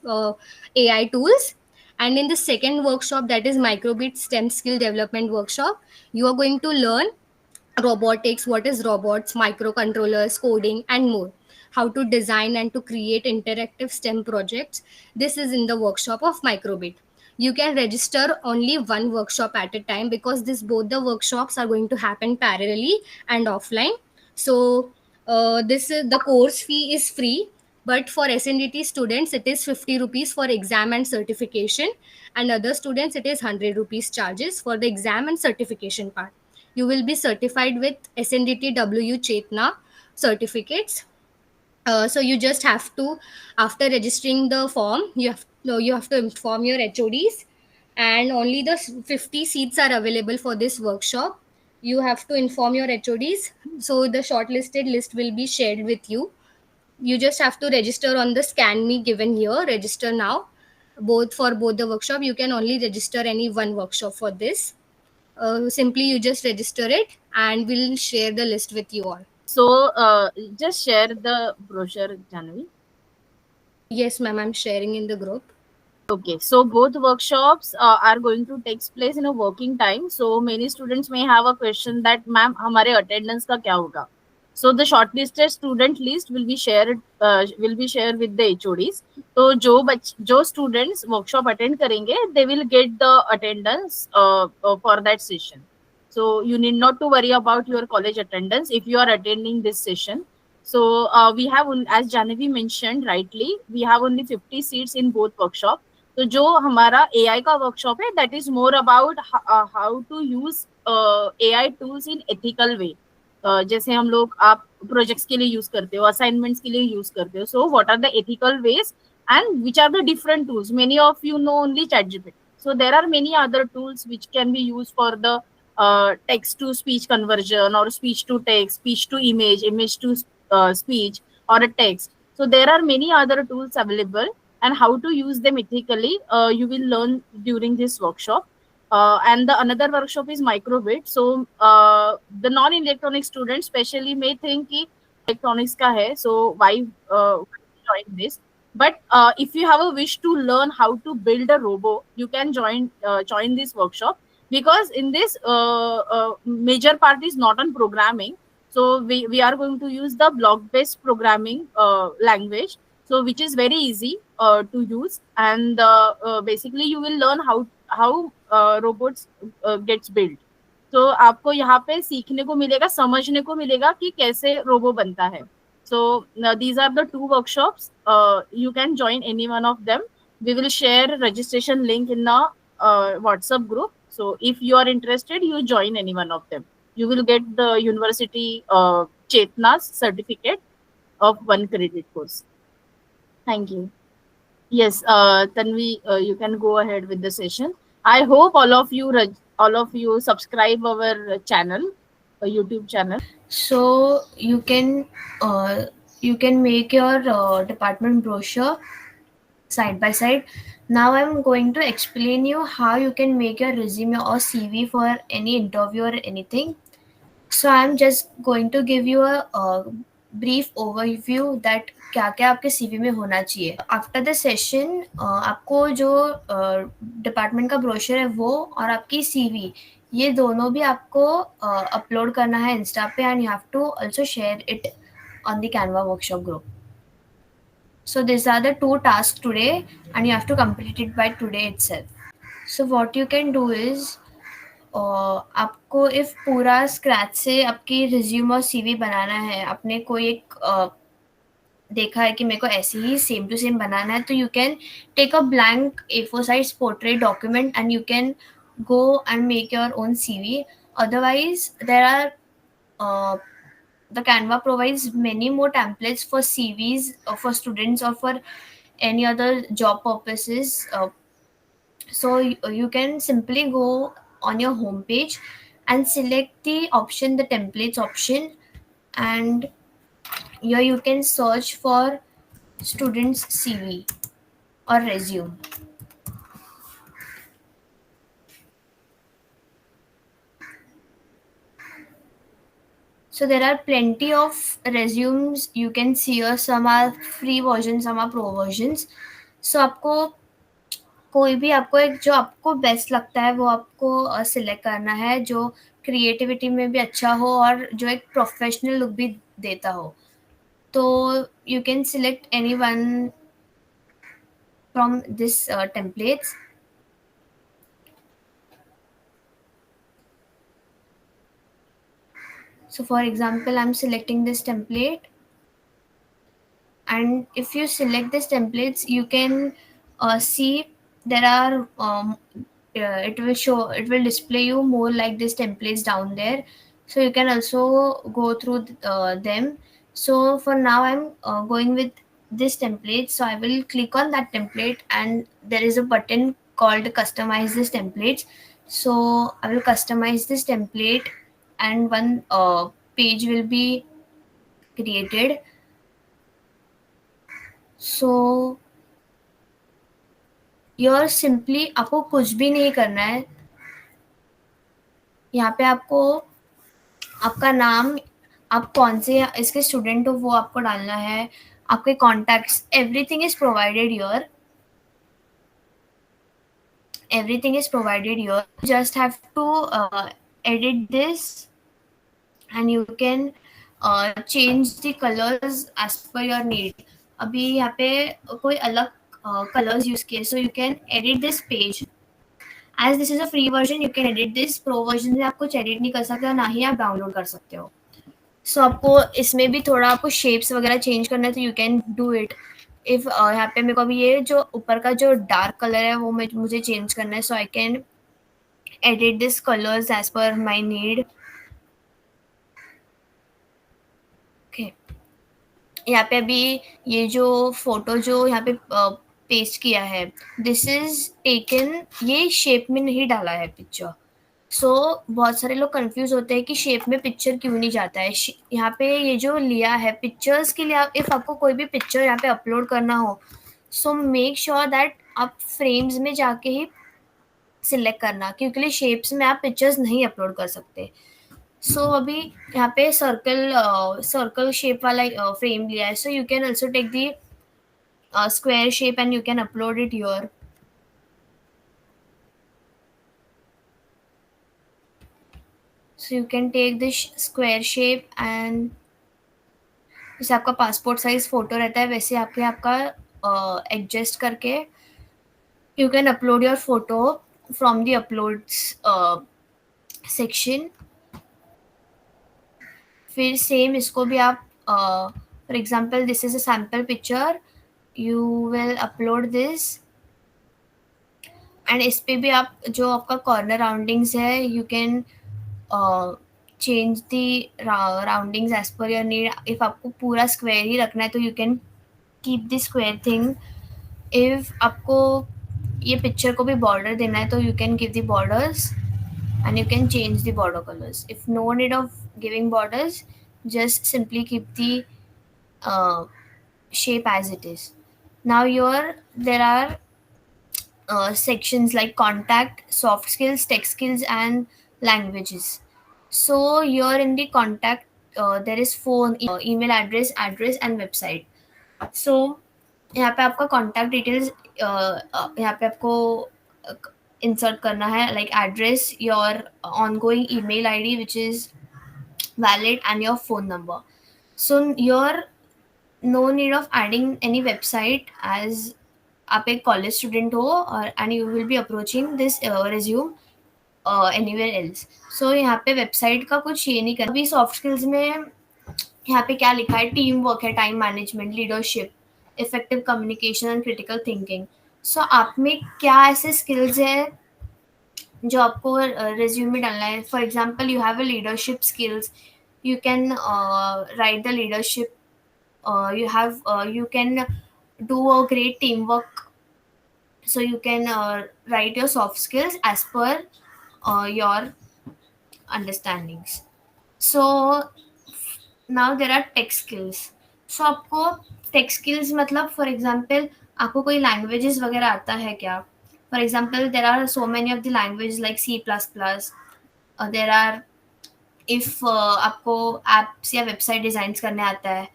Speaker 5: AI tools. And in the second workshop, that is microbit STEM skill development workshop, you are going to learn robotics, what is robots, microcontrollers, coding, and more. How to design and to create interactive STEM projects. This is in the workshop of microbit. You can register only one workshop at a time because both the workshops are going to happen parallelly and offline. So this is the course fee is free But for SNDT students, it is 50 rupees for exam and certification, and other students, it is 100 rupees charges for the exam and certification part. You will be certified with SNDT W Chetna certificates. So you just have to, after registering the form, you have to inform your HODs, and only the 50 seats are available for this workshop. You have to inform your HODs, so the shortlisted list will be shared with you. You just have to register on the scan me given here, register now. Both for both the workshop, you can only register any one workshop for this. Simply you just register it, and we'll share the list with you all.
Speaker 3: So just share the brochure, Janvi.
Speaker 5: Yes, ma'am, I'm sharing in the group.
Speaker 3: Okay, so both workshops are going to take place in a working time. So many students may have a question that, ma'am, हमारे attendance का क्या होगा? So the shortlisted student list will be shared with the HODs. तो जो students workshop attend करेंगे, they will get the attendance for that session. So you need not to worry about your college attendance if you are attending this session. So we have, as Janavi mentioned rightly, we have only 50 seats in both workshop. तो जो हमारा AI का workshop है, that is more about how to use AI tools in ethical way. जैसे हम लोग आप projects के लिए यूज करते हो, असाइनमेंट्स के लिए यूज करते हो. So what are the ethical ways and which are the different tools? Many of you know only ChatGPT. So there are many other tools which can be used for the text to speech conversion, or speech to text, speech to image, image to speech, or a text. So there are many other tools available, and how to use them ethically you will learn during this workshop. And the another workshop is microbit. So the non electronic students specially may think ki electronics ka hai, so why join this? But if you have a wish to learn how to build a robo, you can join this workshop, because in this major part is not on programming. So we are going to use the block based programming language, so which is very easy to use. And basically you will learn how robots gets built. तो आपको यहाँ पे सीखने को मिलेगा, समझने को मिलेगा कि कैसे रोबो बनता है. So these are the two workshops. You can join any one of them. We will share registration link in the WhatsApp group. So if you are interested, you join any one of them. You will get the university Chetna's certificate of 1 credit course. Thank you. Yes, Tanvi, you can go ahead with the session. I hope all of you subscribe our channel, YouTube channel.
Speaker 2: So you can make your department brochure side by side. Now I'm going to explain you how you can make your resume or CV for any interview or anything. So I'm just going to give you a brief overview that क्या क्या आपके CV में होना चाहिए. After the session आपको जो department का brochure है वो और आपकी CV ये दोनों भी आपको अपलोड करना है इंस्टा पे, and you have to also share it on the Canva workshop group. So these are the 2 tasks today, and you have to complete it by today itself. So what you can do is आपको if पूरा scratch से आपकी resume और CV बनाना है, आपने कोई एक देखा है कि मेरे को ऐसे ही सेम टू सेम बनाना है, तो you can take a blank A4 size portrait document and you can go and make your own CV. Otherwise, the Canva provides many more templates for CVs for students or for any other job purposes. So you can simply go on your home page and select the option, the templates option, and here you can search for student's CV or resume. So there are plenty of resumes you can see here. Some are free versions, some are pro versions. So आपको कोई भी आपको एक जो आपको best लगता है वो आपको सिलेक्ट करना है, जो क्रिएटिविटी में भी अच्छा हो और जो एक प्रोफेशनल लुक भी देता हो. तो you can select any one from this templates. So for example, I'm selecting this template and if you select these templates, you can see there are it will display you more like these templates down there, so you can also go through them. So for now I'm going with this template, so I will click on that template, and there is a button called customize this templates. So I will customize this template, and one page will be created. So your simply आपको कुछ भी नहीं करना है. यहाँ पे आपको आपका नाम, आप कौन से इसके स्टूडेंट हो वो आपको डालना है, आपके contacts, everything is provided your. Everything is provided here. You just have to edit this, and you can change the colors as per your need. अभी यहाँ पे कोई अलग colors use किए, so you can edit this page. As this is a free version, you can edit this. Pro version में आप कुछ edit नहीं कर सकते हो, ना ही आप download कर सकते हो. So आपको इसमें भी थोड़ा आपको shapes वगैरह change करना है, तो you can do it. If यहाँ पे मेरे को अभी ये जो ऊपर का जो dark color है वो मुझे change करना है, so I can edit this colors as per my need. Okay. यहाँ पे अभी ये जो फोटो जो यहाँ पे पेस्ट किया है, दिस इज टेकन, ये शेप में नहीं डाला है पिक्चर. सो बहुत सारे लोग कंफ्यूज होते हैं कि शेप में पिक्चर क्यों नहीं जाता है. यहाँ पे ये जो लिया है पिक्चर्स के लिए, इफ आपको कोई भी पिक्चर यहाँ पे अपलोड करना हो, सो मेक श्योर दैट आप फ्रेम्स में जाके ही सिलेक्ट करना, क्योंकि शेप्स में आप पिक्चर्स नहीं अपलोड कर सकते. सो अभी यहाँ पे सर्कल शेप वाला फ्रेम लिया है, so you can also take the square shape and you can upload it your. So you can take this square shape and जैसे आपका पासपोर्ट साइज फोटो रहता है वैसे आपका एडजस्ट करके you can upload your photo from the uploads section. फिर same इसको भी आप for example this is a sample picture, you will upload this, and इस पे भी आप जो आपका कॉर्नर राउंडिंग्स है you can change the roundings as per your need. If आपको पूरा स्क्वायर ही रखना है तो you can keep the square thing. If आपको ये पिक्चर को भी बॉर्डर देना है तो you can give the borders and you can change the border colors. If no need of giving borders, just simply keep the shape as it is. Now there are sections like contact, soft skills, tech skills and languages. So here in the contact there is phone, email address and website. So यहाँ पे आपका contact details यहाँ पे आपको insert करना है, like address, your ongoing email ID which is valid and your phone number. So your no need of adding any website as आप एक college student हो और and you will be approaching this resume anywhere else. So यहाँ पे website का कुछ ये नहीं करना. अभी soft skills में यहाँ पे क्या लिखा है, टीम वर्क है, time management, leadership, effective communication and critical thinking. So आप में क्या ऐसे स्किल्स है जो आपको रिज्यूम में डालना है. For example you have a leadership skills, you can right the leadership, you can do a great teamwork, so you can write your soft skills as per your understandings. So now there are tech skills. So आपको tech skills मतलब for example आपको कोई languages वगैरह आता है क्या. For example there are so many of the language like C++. There are if आपको apps या वेबसाइट डिजाइन करने आता है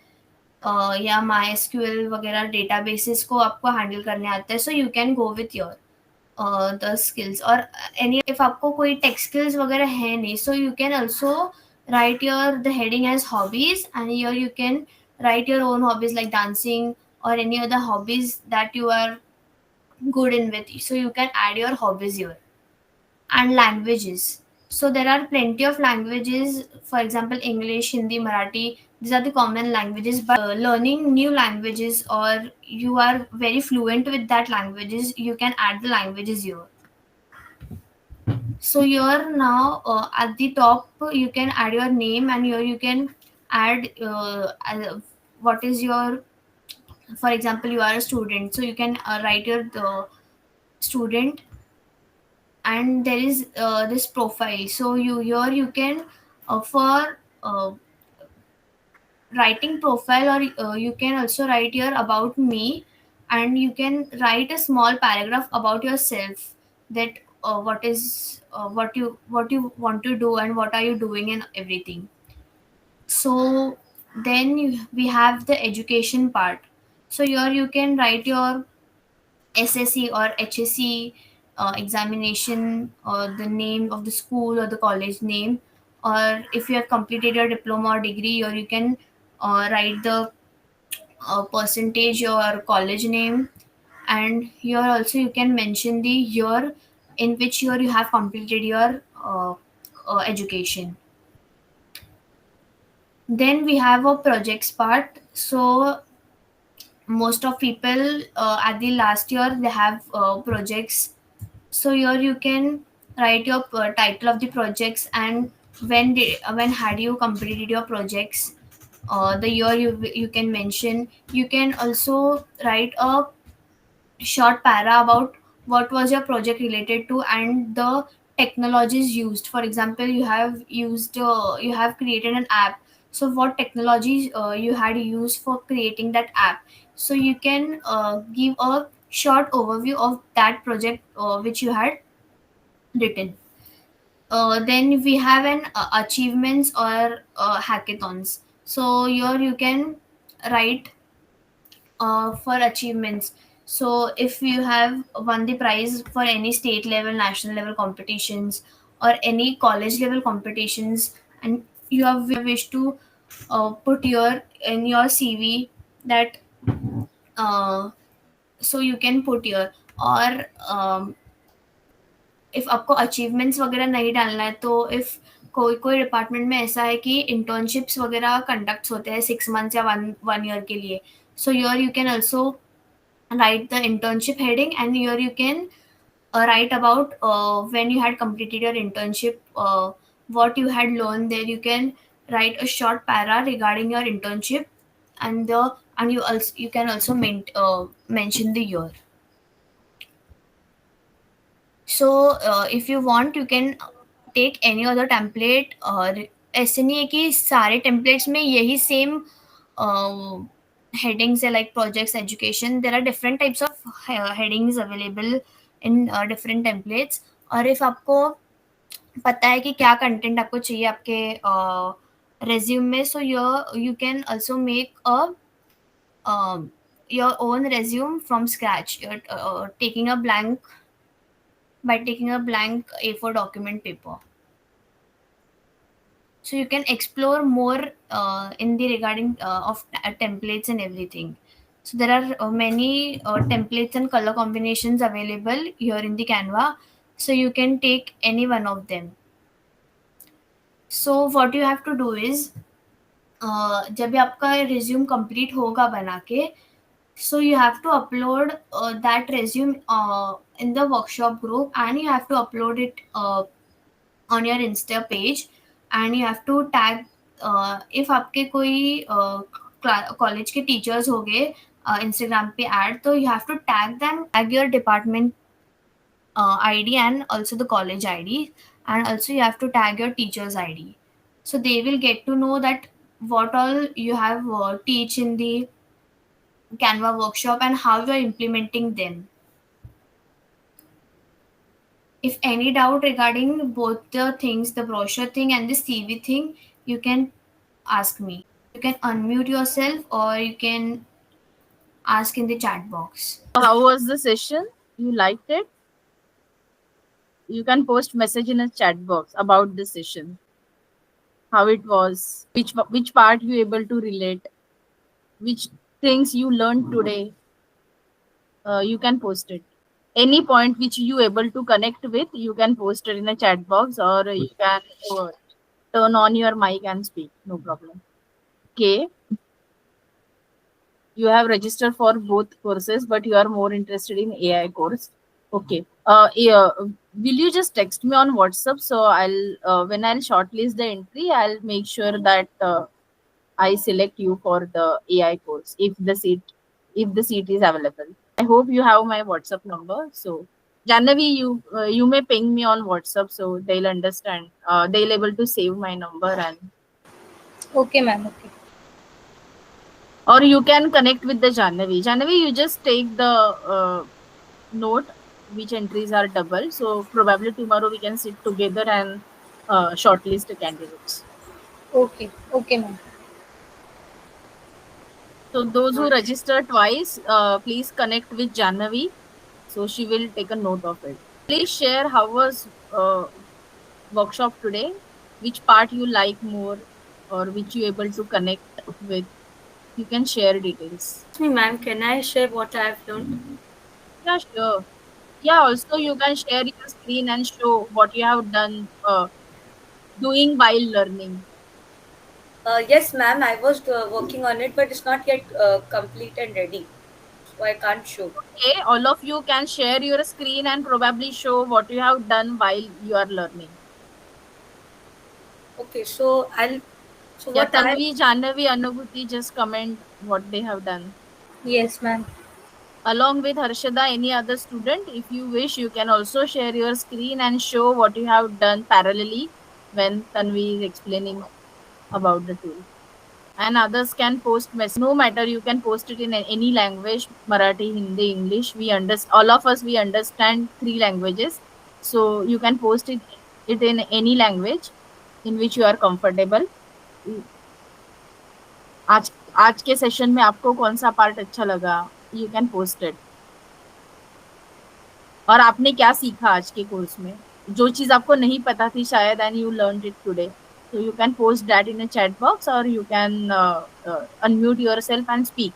Speaker 2: या MySQL वगैरह डेटाबेसेस को आपको हैंडल करने आता है, so you can go with your the skills. और एनी इफ आपको कोई टेक स्किल्स वगैरह है नहीं, सो you can also write the heading as hobbies, and here you can write your own hobbies like dancing or any other hobbies that you are good in with, so you can add your hobbies here. And languages, so there are plenty of languages, for example English, Hindi, Marathi, These are the common languages, but learning new languages or you are very fluent with that languages, you can add the languages here. So here now at the top you can add your name, and here you can add what is your, for example you are a student, so you can write your student, and there is this profile. So you here you can for writing profile, or you can also write here about me, and you can write a small paragraph about yourself, that what you want to do and what are you doing and everything. So then we have the education part. So here you can write your SSC or HSC examination, or the name of the school or the college name, or if you have completed your diploma or degree, or you can write the percentage or college name. And here also you can mention the year in which year you have completed your education. Then we have a projects part. So most of people at the last year they have projects. So here you can write your title of the projects, and when had you completed your projects, the year you can mention. You can also write a short para about what was your project related to and the technologies used. For example, you have created an app, so what technologies you had used for creating that app. So you can give a short overview of that project which you had written. Then we have an achievements or hackathons. So here you can write for achievements. So if you have won the prize for any state level, national level competitions, or any college level competitions, and you have wish to put your in your CV that so you can put your, or if आपको achievements वगैरह नहीं डालना है, तो if कोई कोई department में ऐसा है कि इंटर्नशिप्स वगैरह कंडक्ट होते हैं 6 मंथ्स या वन ईयर के लिए. सो your you can also write the internship heading, and here you can write about when you had completed your internship, what you had learned there. You can write a short para regarding your internship, and you can also mention the year. So if you want you can take any other template. और ऐसे नहीं है कि सारे templates में यही same headings है, like projects, education. There are different types of headings available in different templates. और if आपको पता है कि क्या कंटेंट आपको चाहिए आपके resume में, so you can also make your own resume from scratch. You're taking a blank by taking a blank A4 document paper. So you can explore more in the regarding of templates and everything. So there are many templates and color combinations available here in the Canva. So you can take any one of them. So what you have to do is जब भी आपका resume complete होगा बना के, so you have to upload that resume in the workshop group, and you have to upload it on your Insta page, and you have to tag if आपके कोई college के teachers हो गए Instagram पे add, तो you have to tag them, tag your department ID and also the college ID, and also you have to tag your teacher's ID. So they will get to know that what all you have teach in the Canva workshop and how you are implementing them. If any doubt regarding both the things, the brochure thing and the CV thing, you can ask me. You can unmute yourself or you can ask in the chat box.
Speaker 3: How was the session? You liked it? You can post message in a chat box about the session. How it was, which part you able to relate, which things you learned today. You can post it. Any point which you able to connect with, you can post it in a chat box, or you can turn on your mic and speak. No problem. Okay. You have registered for both courses, but you are more interested in AI course. Okay. Yeah, will you just text me on WhatsApp? So I'll when I'll shortlist the entry, I'll make sure that I select you for the AI course if the seat is available. I hope you have my WhatsApp number. So Jannavi, you may ping me on WhatsApp so they'll understand. They'll able to save my number, and
Speaker 5: Okay, ma'am. Okay.
Speaker 3: or you can connect with the Jannavi. Jannavi, you just take the note which entries are double. So probably tomorrow we can sit together and shortlist the candidates.
Speaker 5: Okay. Okay, ma'am.
Speaker 3: So those who register twice, please connect with Jannavi. So she will take a note of it. Please share how was workshop today, which part you like more, or which you able to connect with. You can share details.
Speaker 4: Me, ma'am, can I share what I have learned?
Speaker 3: Yeah, sure. Yeah, also you can share your screen and show what you have done doing while learning.
Speaker 4: Yes, ma'am, I was working on it, but it's not yet complete and ready. So I can't show.
Speaker 3: Okay, all of you can share your screen and probably show what you have done while you are learning.
Speaker 4: Okay, so I'll. So
Speaker 3: Yeah,
Speaker 4: what I.
Speaker 3: Tanvi, Jannavi, Anubhuti, just comment what they have done.
Speaker 5: Yes, ma'am.
Speaker 3: Along with Harshada, any other student, if you wish, you can also share your screen and show what you have done parallelly when Tanvi is explaining about the tool. And others can post message. No matter, you can post it in any language, Marathi, Hindi, English. We understand, all of us, we understand three languages. So you can post it in any language in which you are comfortable. आज आज के session में आपको कौन सा part अच्छा लगा, you can post it. और आपने क्या सीखा आज के कोर्स में, जो चीज आपको नहीं पता थी शायद and you learn it today, so you can post that in a chat box, or you can unmute yourself and speak.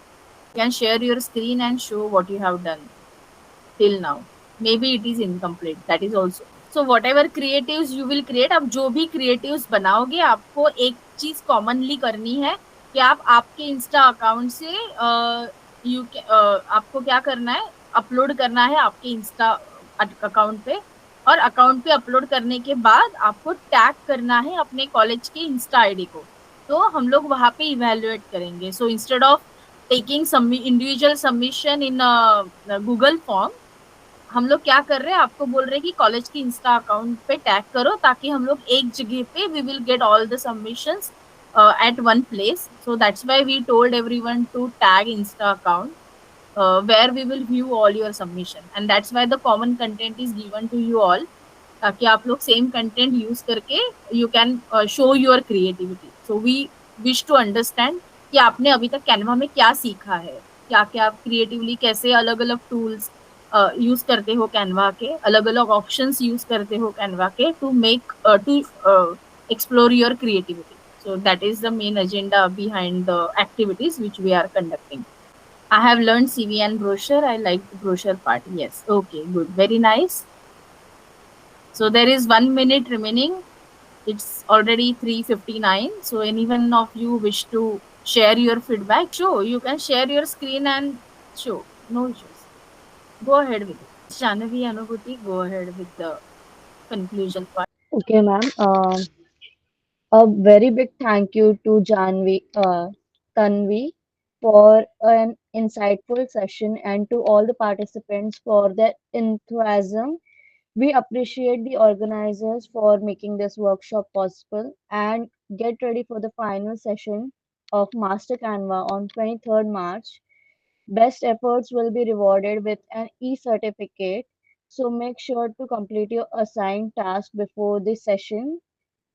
Speaker 3: You can share your screen and show what you have done till now. Maybe it is incomplete, that is also. So whatever creatives you will create, अब जो भी creatives बनाओगे आपको एक चीज commonly करनी है कि आप आपके इंस्टा अकाउंट से आपको क्या करना है, अपलोड करना है आपके इंस्टा अकाउंट पे, और अकाउंट पे अपलोड करने के बाद आपको टैग करना है अपने कॉलेज के इंस्टा आईडी को। तो हम लोग वहां पे इवेल्युएट करेंगे। So instead of taking individual submission in Google form, हम लोग क्या कर रहे हैं, आपको बोल रहे हैं कि कॉलेज की इंस्टा अकाउंट पे टैग करो, ताकि हम लोग एक जगह पे we will get all the submissions at one place. So that's why we told everyone to tag Insta account, where we will view all your submission, and that's why the common content is given to you all, ताकि आप लोग same content use करके you can show your creativity. So we wish to understand कि आपने अभी तक Canva में क्या सीखा है, क्या क्या आप क्रिएटिवली कैसे अलग अलग टूल्स यूज करते हो कैनवा के, अलग अलग ऑप्शंस यूज करते हो कैनवा के to make to explore your creativity. So that is the main agenda behind the activities which we are conducting. I have learned CV and brochure. I like the brochure part. Yes. Okay, good. Very nice. So there is 1 minute remaining. It's already 3:59. So anyone of you wish to share your feedback? Show. You can share your screen and show. No issues. Go ahead with it. Shanavi, Anubhuti, go ahead with the conclusion part.
Speaker 1: Okay, ma'am. A very big thank you to Tanvi for an insightful session and to all the participants for their enthusiasm. We appreciate the organizers for making this workshop possible and get ready for the final session of Master Canva on 23rd March. Best efforts will be rewarded with an e-certificate, so make sure to complete your assigned task before the session.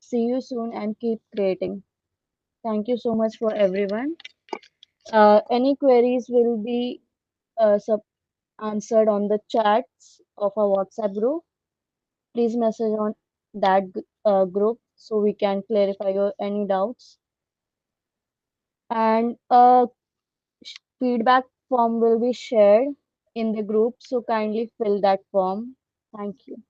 Speaker 1: See you soon and keep creating. Thank you so much for everyone. Any queries will be answered on the chats of our WhatsApp group. Please message on that group so we can clarify your any doubts. And feedback form will be shared in the group, so kindly fill that form. Thank you.